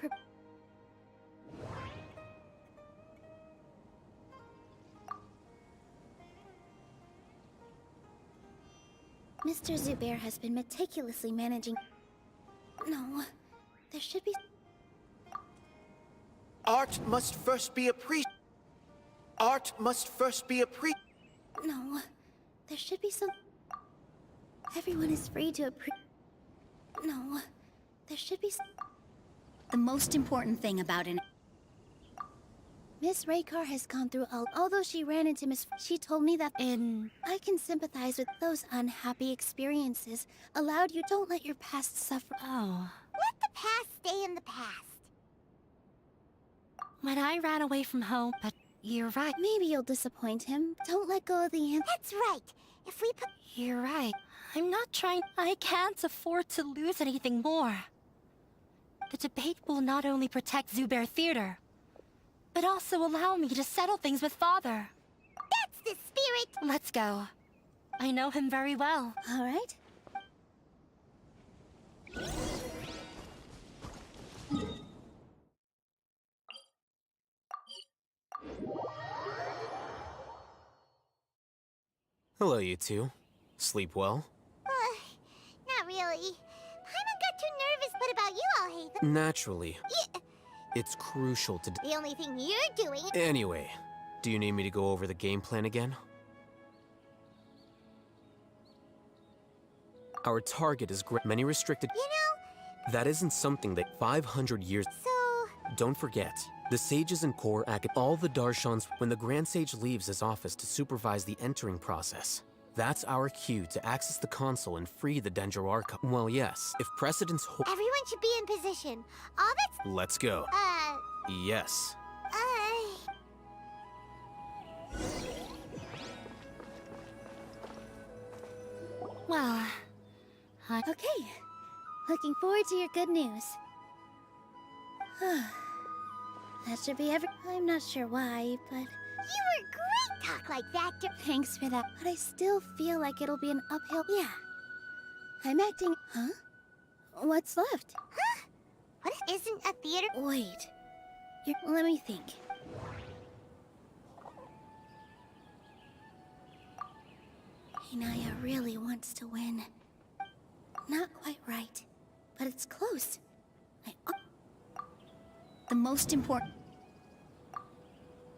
Mr. Zubair has been meticulously managing... No, there should be... Art must first be appreciated. Art must first be appreciated. No, there should be some... Everyone is free to No, there should be some... The most important thing about an... Miss Raykar has gone through all... Although she ran into Miss... She told me that... I can sympathize with those unhappy experiences. Allowed you... Don't let your past suffer. Oh. Let the past stay in the past. When I ran away from home, but you're right. Maybe you'll disappoint him. Don't let go of the answer. That's right. If we put... You're right. I'm not trying... I can't afford to lose anything more. The debate will not only protect Zubair Theater, but also allow me to settle things with Father. That's the spirit! Let's go. I know him very well. All right. Hello, you two. Sleep well? Not really. Paimon got too nervous, but about you, I'll hate them. Naturally. Yeah. It's crucial to... The only thing you're doing... Anyway, do you need me to go over the game plan again? Our target is many restricted... You know, That isn't something that 500 years... So... Don't forget, the sages and core all the Darshans when the Grand Sage leaves his office to supervise the entering process. That's our cue to access the console and free the Dendro Archive. Well, yes, if precedence Everyone should be in position. All that's... Let's go. Yes. Well, okay. Looking forward to your good news. That should be I'm not sure why, but... You were great talk like that. Thanks for that, but I still feel like it'll be an uphill... Yeah. I'm acting... Huh? What's left? Huh? What isn't a theater? Wait. Let me think. Hinaya really wants to win. Not quite right, but it's close. The most important...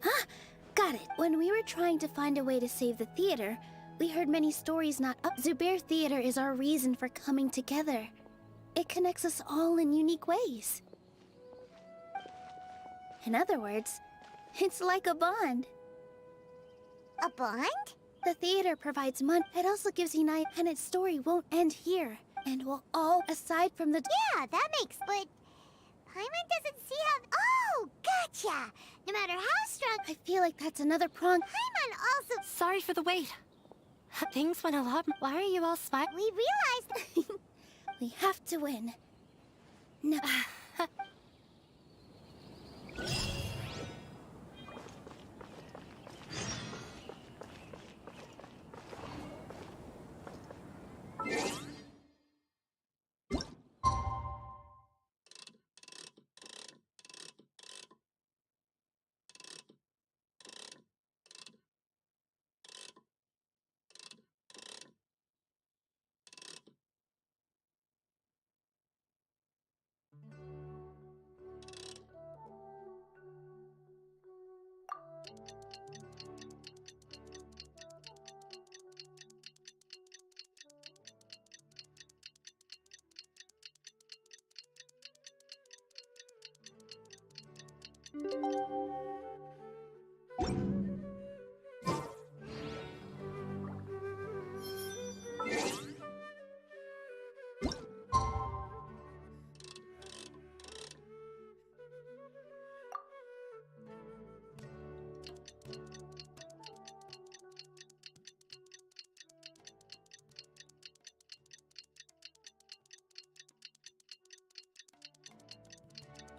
Ah! Got it! When we were trying to find a way to save the theater, we heard many stories not up. Zubair Theater is our reason for coming together. It connects us all in unique ways. In other words, it's like a bond. A bond? The theater provides money. It also gives Hinaya, and its story won't end here. And we'll all, aside from the... Yeah, that makes... But... Paimon doesn't see how... Oh, gotcha! No matter how strong... I feel like that's another prong. Paimon also... Sorry for the wait. Things went a lot... Why are you all smiling? We realized... We have to win. No.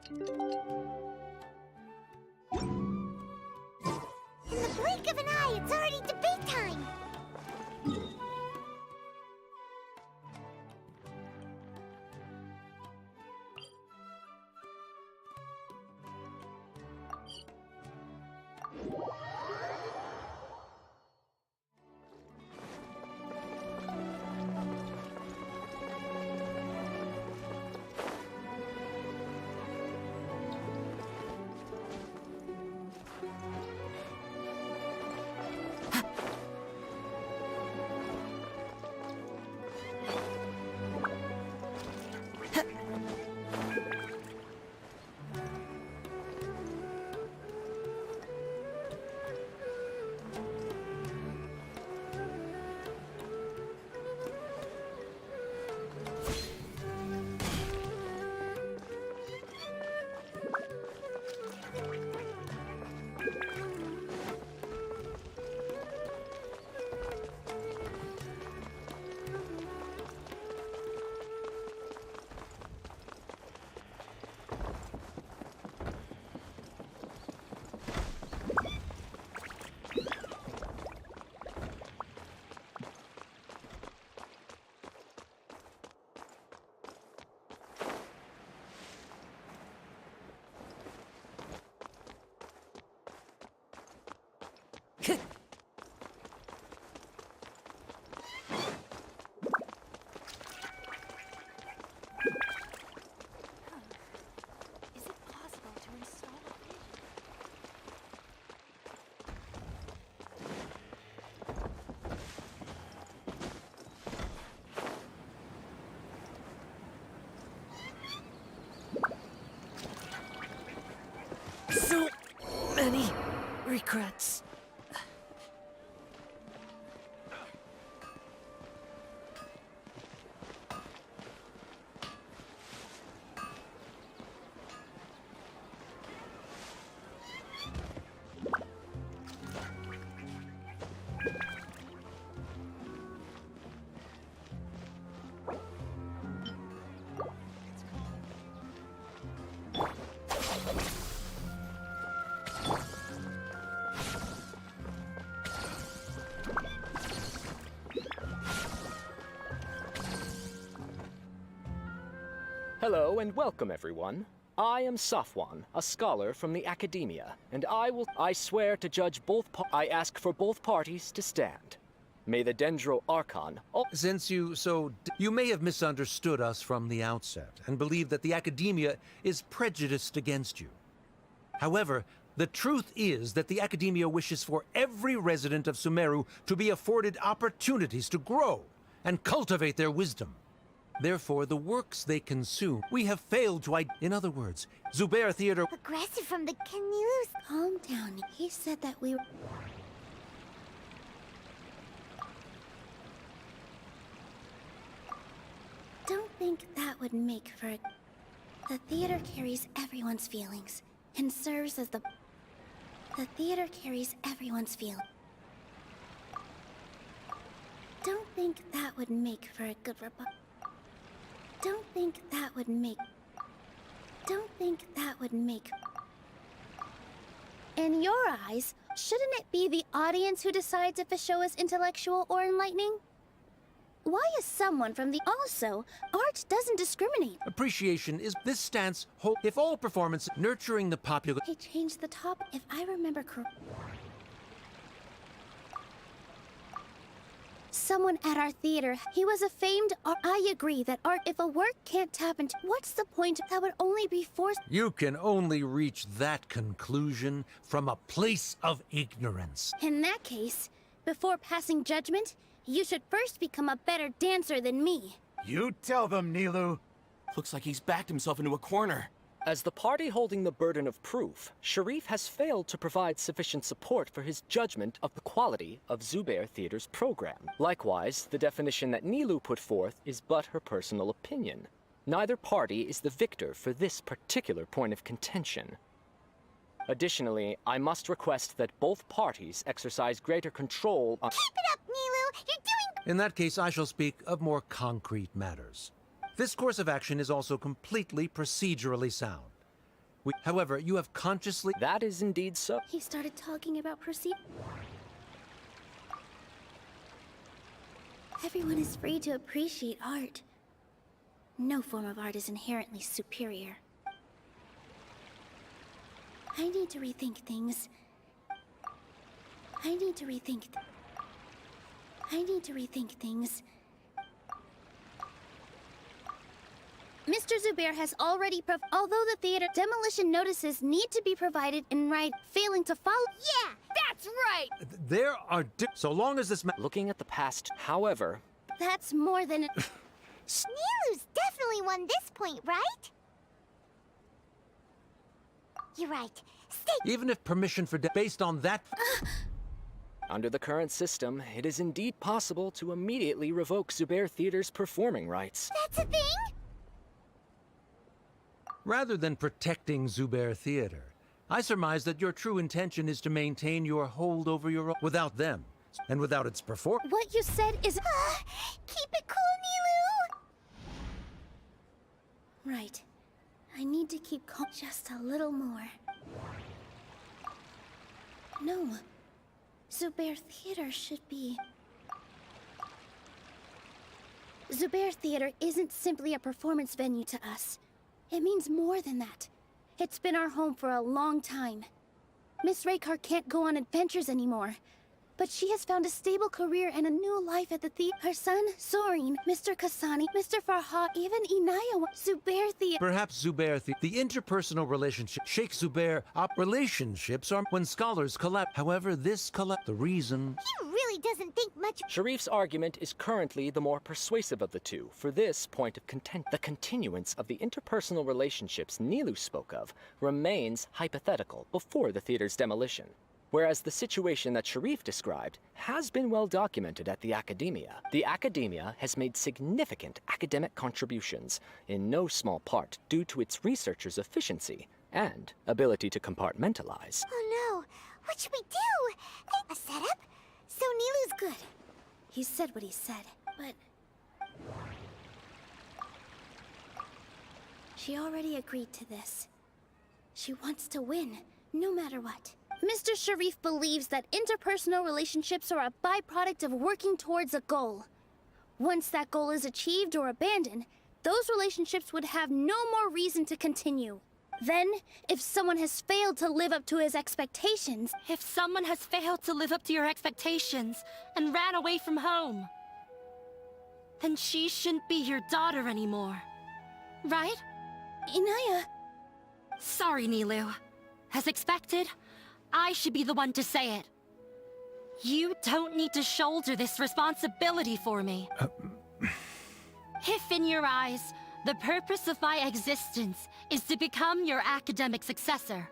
In the blink of an eye, it's already debate time! regrets. Hello and welcome, everyone. I am Safwan, a scholar from the Academia, and I swear to judge I ask for both parties to stand. May the Dendro Archon... Since you may have misunderstood us from the outset, and believe that the Academia is prejudiced against you. However, the truth is that the Academia wishes for every resident of Sumeru to be afforded opportunities to grow and cultivate their wisdom. Therefore, the works they consume, we have failed to In other words, Zubair Theater... Aggressive from the canoes. Calm down. He said that we were... Don't think that would make for a... The theater carries everyone's feelings, and serves as the... The theater carries everyone's feelings. Don't think that would make for a good rebuttal. Don't think that would make... Don't think that would make... In your eyes, shouldn't it be the audience who decides if a show is intellectual or enlightening? Why is someone from the... Also, art doesn't discriminate. Appreciation is this stance if all performance nurturing the popular... He changed the top, if I remember correctly. Someone at our theater, he was a famed art. I agree that art, if a work can't tap into... What's the point? That would only be forced... You can only reach that conclusion from a place of ignorance. In that case, before passing judgment, you should first become a better dancer than me. You tell them, Nilou. Looks like he's backed himself into a corner. As the party holding the burden of proof, Sharif has failed to provide sufficient support for his judgment of the quality of Zubair Theater's program. Likewise, the definition that Nilou put forth is but her personal opinion. Neither party is the victor for this particular point of contention. Additionally, I must request that both parties exercise greater control on... Keep it up, Nilou! You're doing... In that case, I shall speak of more concrete matters. This course of action is also completely procedurally sound. However, you have consciously... That is indeed so. He started talking about Everyone is free to appreciate art. No form of art is inherently superior. I need to rethink things. I need to rethink things. Mr. Zubair has already although the theater demolition notices need to be provided in failing to follow... Yeah, that's right! There are so long as this Looking at the past, however... That's more than... Nilou's definitely won this point, right? You're right. Stay... Even if permission for based on that... Under the current system, it is indeed possible to immediately revoke Zubair Theater's performing rights. That's a thing? Rather than protecting Zubair Theater, I surmise that your true intention is to maintain your hold over your own without them, and without its performance. What you said is... Keep it cool, Nilou! Right. I need to keep calm just a little more. No. Zubair Theater should be... Zubair Theater isn't simply a performance venue to us. It means more than that. It's been our home for a long time. Miss Raykar can't go on adventures anymore. But she has found a stable career and a new life at the theater. Her son, Sorin, Mr. Kasani, Mr. Farhat, even Inaya, Zubair Theater. Perhaps Zubair the interpersonal relationship, Sheikh Zubair, relationships are when scholars collapse. However, the reason... He really doesn't think much... Sharif's argument is currently the more persuasive of the two. For this point of content, the continuance of the interpersonal relationships Nilou spoke of remains hypothetical before the theater's demolition. Whereas the situation that Sharif described has been well documented at the Academia. The Academia has made significant academic contributions, in no small part due to its researchers' efficiency and ability to compartmentalize. Oh no, what should we do? A setup? So Nilou's good. He said what he said, but... She already agreed to this. She wants to win, no matter what. Mr. Sharif believes that interpersonal relationships are a byproduct of working towards a goal. Once that goal is achieved or abandoned, those relationships would have no more reason to continue. Then, if someone has failed to live up to his expectations... If someone has failed to live up to your expectations and ran away from home, then she shouldn't be your daughter anymore. Right? Inaya... Sorry, Nilou. As expected, I should be the one to say it. You don't need to shoulder this responsibility for me. If in your eyes, the purpose of my existence is to become your academic successor,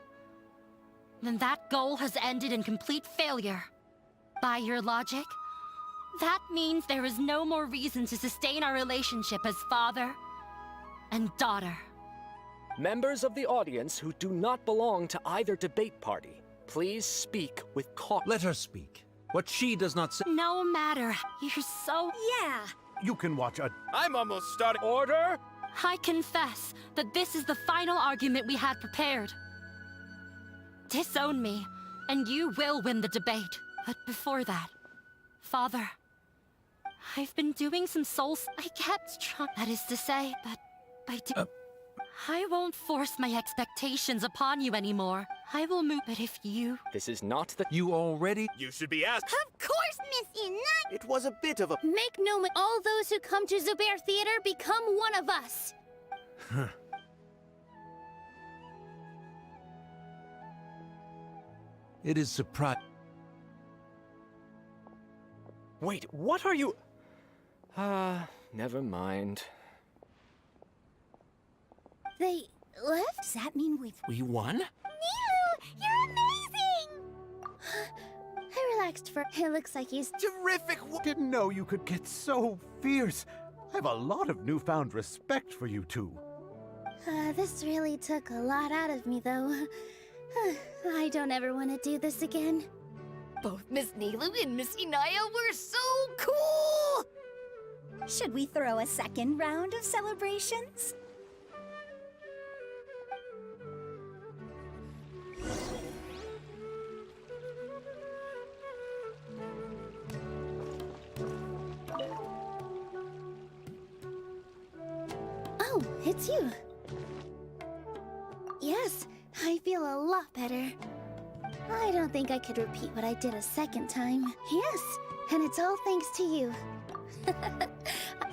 then that goal has ended in complete failure. By your logic, that means there is no more reason to sustain our relationship as father and daughter. Members of the audience who do not belong to either debate party, please speak with caution. Let her speak. What she does not say... No matter. You're so... Yeah! You can watch a... I'm almost starting... Order! I confess that this is the final argument we had prepared. Disown me, and you will win the debate. But before that, Father, I've been doing some souls... I kept trying... That is to say, but I won't force my expectations upon you anymore. I will move, but if you... This is not the... You already... You should be asked... Of course, Miss Inai! It was a bit of a... Make no mistake, all those who come to Zubair Theater become one of us! It is surprising. Wait, what are you... never mind. They left? Does that mean We won? Nilou, you're amazing! I relaxed for... It looks like he's... Terrific! Didn't know you could get so fierce. I have a lot of newfound respect for you two. This really took a lot out of me, though. I don't ever want to do this again. Both Miss Nilou and Miss Inaya were so cool! Should we throw a second round of celebrations? Oh, it's you. Yes, I feel a lot better. I don't think I could repeat what I did a second time. Yes, and it's all thanks to you.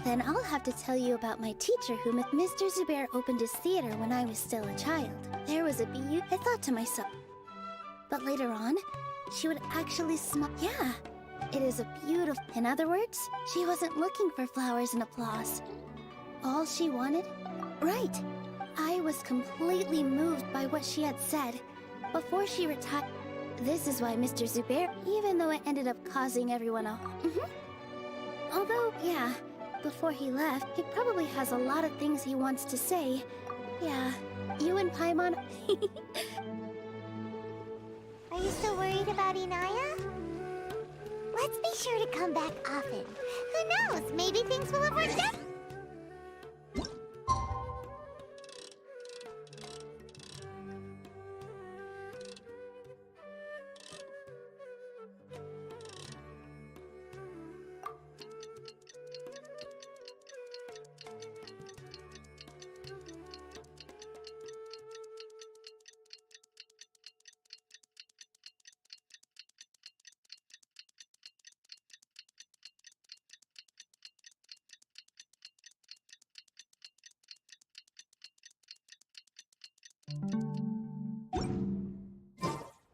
Then I'll have to tell you about my teacher who Mr. Zubair opened his theater when I was still a child. There was a bee, I thought to myself. But later on, she would actually smile. Yeah, it is a beautiful... In other words, she wasn't looking for flowers and applause. All she wanted? Right. I was completely moved by what she had said. Before she retired... This is why Mr. Zubair, even though it ended up causing everyone a... Although, yeah, before he left, he probably has a lot of things he wants to say. Yeah, you and Paimon... Are you still worried about Inaya? Let's be sure to come back often. Who knows, maybe things will have worked out.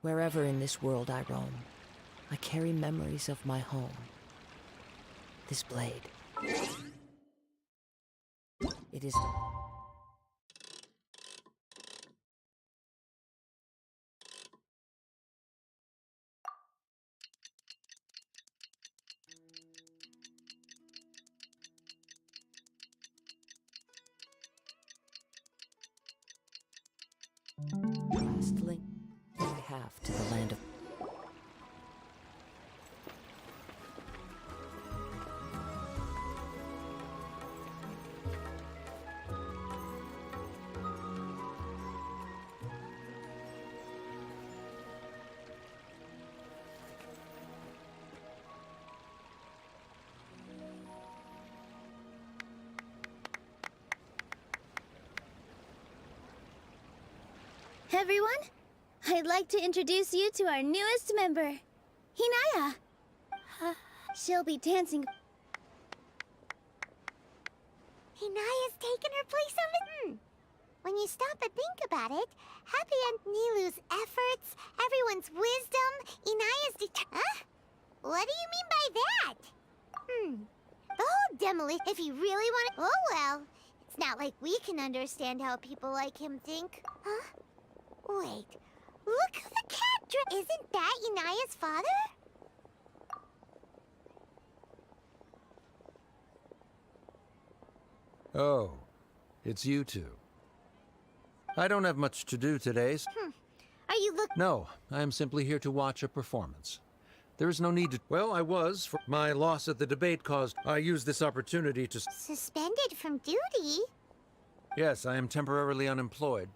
Wherever in this world I roam, I carry memories of my home. This blade. It is... Everyone, I'd like to introduce you to our newest member, Hinaya. She'll be dancing. Hinaya's taken her place on the... When you stop and think about it, Happy and Nilou's efforts, everyone's wisdom, Inaya's Huh? What do you mean by that? The whole demolition, if you really want to... Oh well, it's not like we can understand how people like him think. Huh? Wait, look who the cat Isn't that Inaya's father? Oh, it's you two. I don't have much to do today. Are you No, I am simply here to watch a performance. There is no need to... Well, I was. For my loss at the debate caused... I used this opportunity to... Suspended from duty? Yes, I am temporarily unemployed.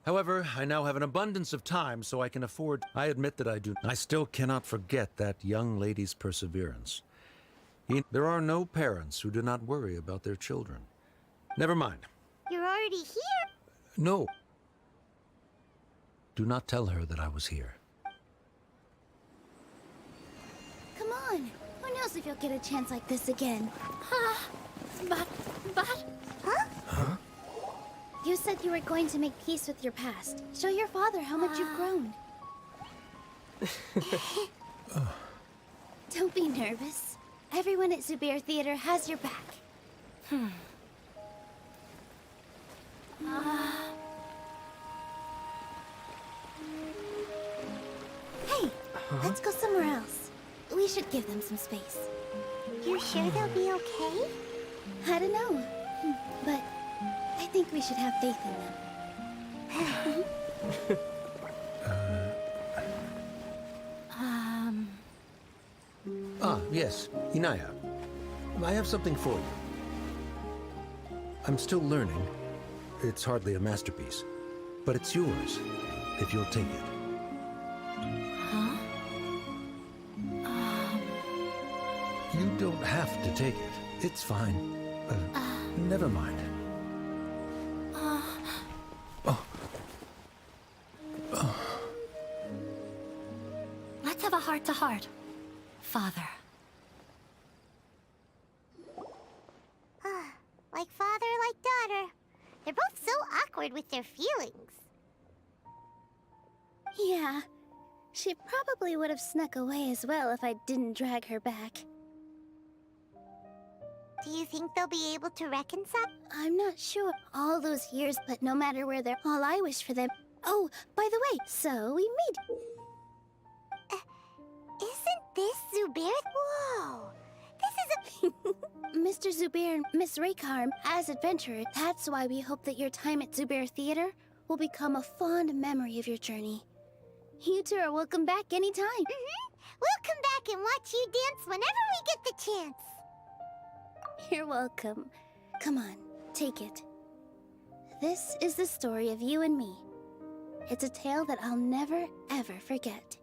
However, I now have an abundance of time, so I can afford... I admit that I do... I still cannot forget that young lady's perseverance. There are no parents who do not worry about their children. Never mind. You're already here? No. Do not tell her that I was here. Come on. Who knows if you'll get a chance like this again? But... Huh? You said you were going to make peace with your past. Show your father how much you've grown. Don't be nervous. Everyone at Zubair Theater has your back. Hey, let's go somewhere else. We should give them some space. You're sure they'll be okay? I don't know, but I think we should have faith in them. Yes, Hinaya. I have something for you. I'm still learning. It's hardly a masterpiece, but it's yours, if you'll take it. You don't have to take it. It's fine. Never mind. Let's have a heart-to-heart, Father. Like father, like daughter. They're both so awkward with their feelings. Yeah, she probably would have snuck away as well if I didn't drag her back. Do you think they'll be able to reconcile? I'm not sure. All those years, but no matter where they're, all I wish for them... Oh, by the way, so we meet... Isn't this Zubair? Whoa! This is a... Mr. Zubair and Miss Raykar, as adventurers, that's why we hope that your time at Zubair Theater will become a fond memory of your journey. You two are welcome back anytime. We'll come back and watch you dance whenever we get the chance. You're welcome. Come on, take it. This is the story of you and me. It's a tale that I'll never, ever forget.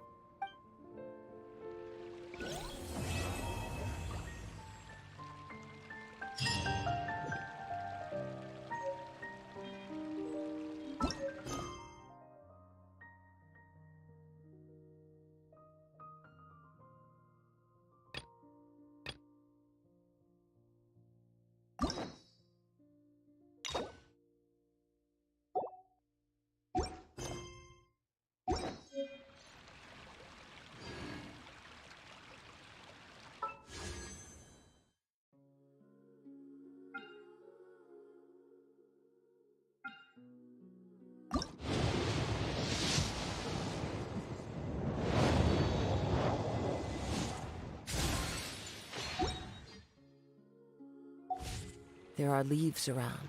There are leaves around,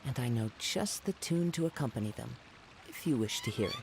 and I know just the tune to accompany them, if you wish to hear it.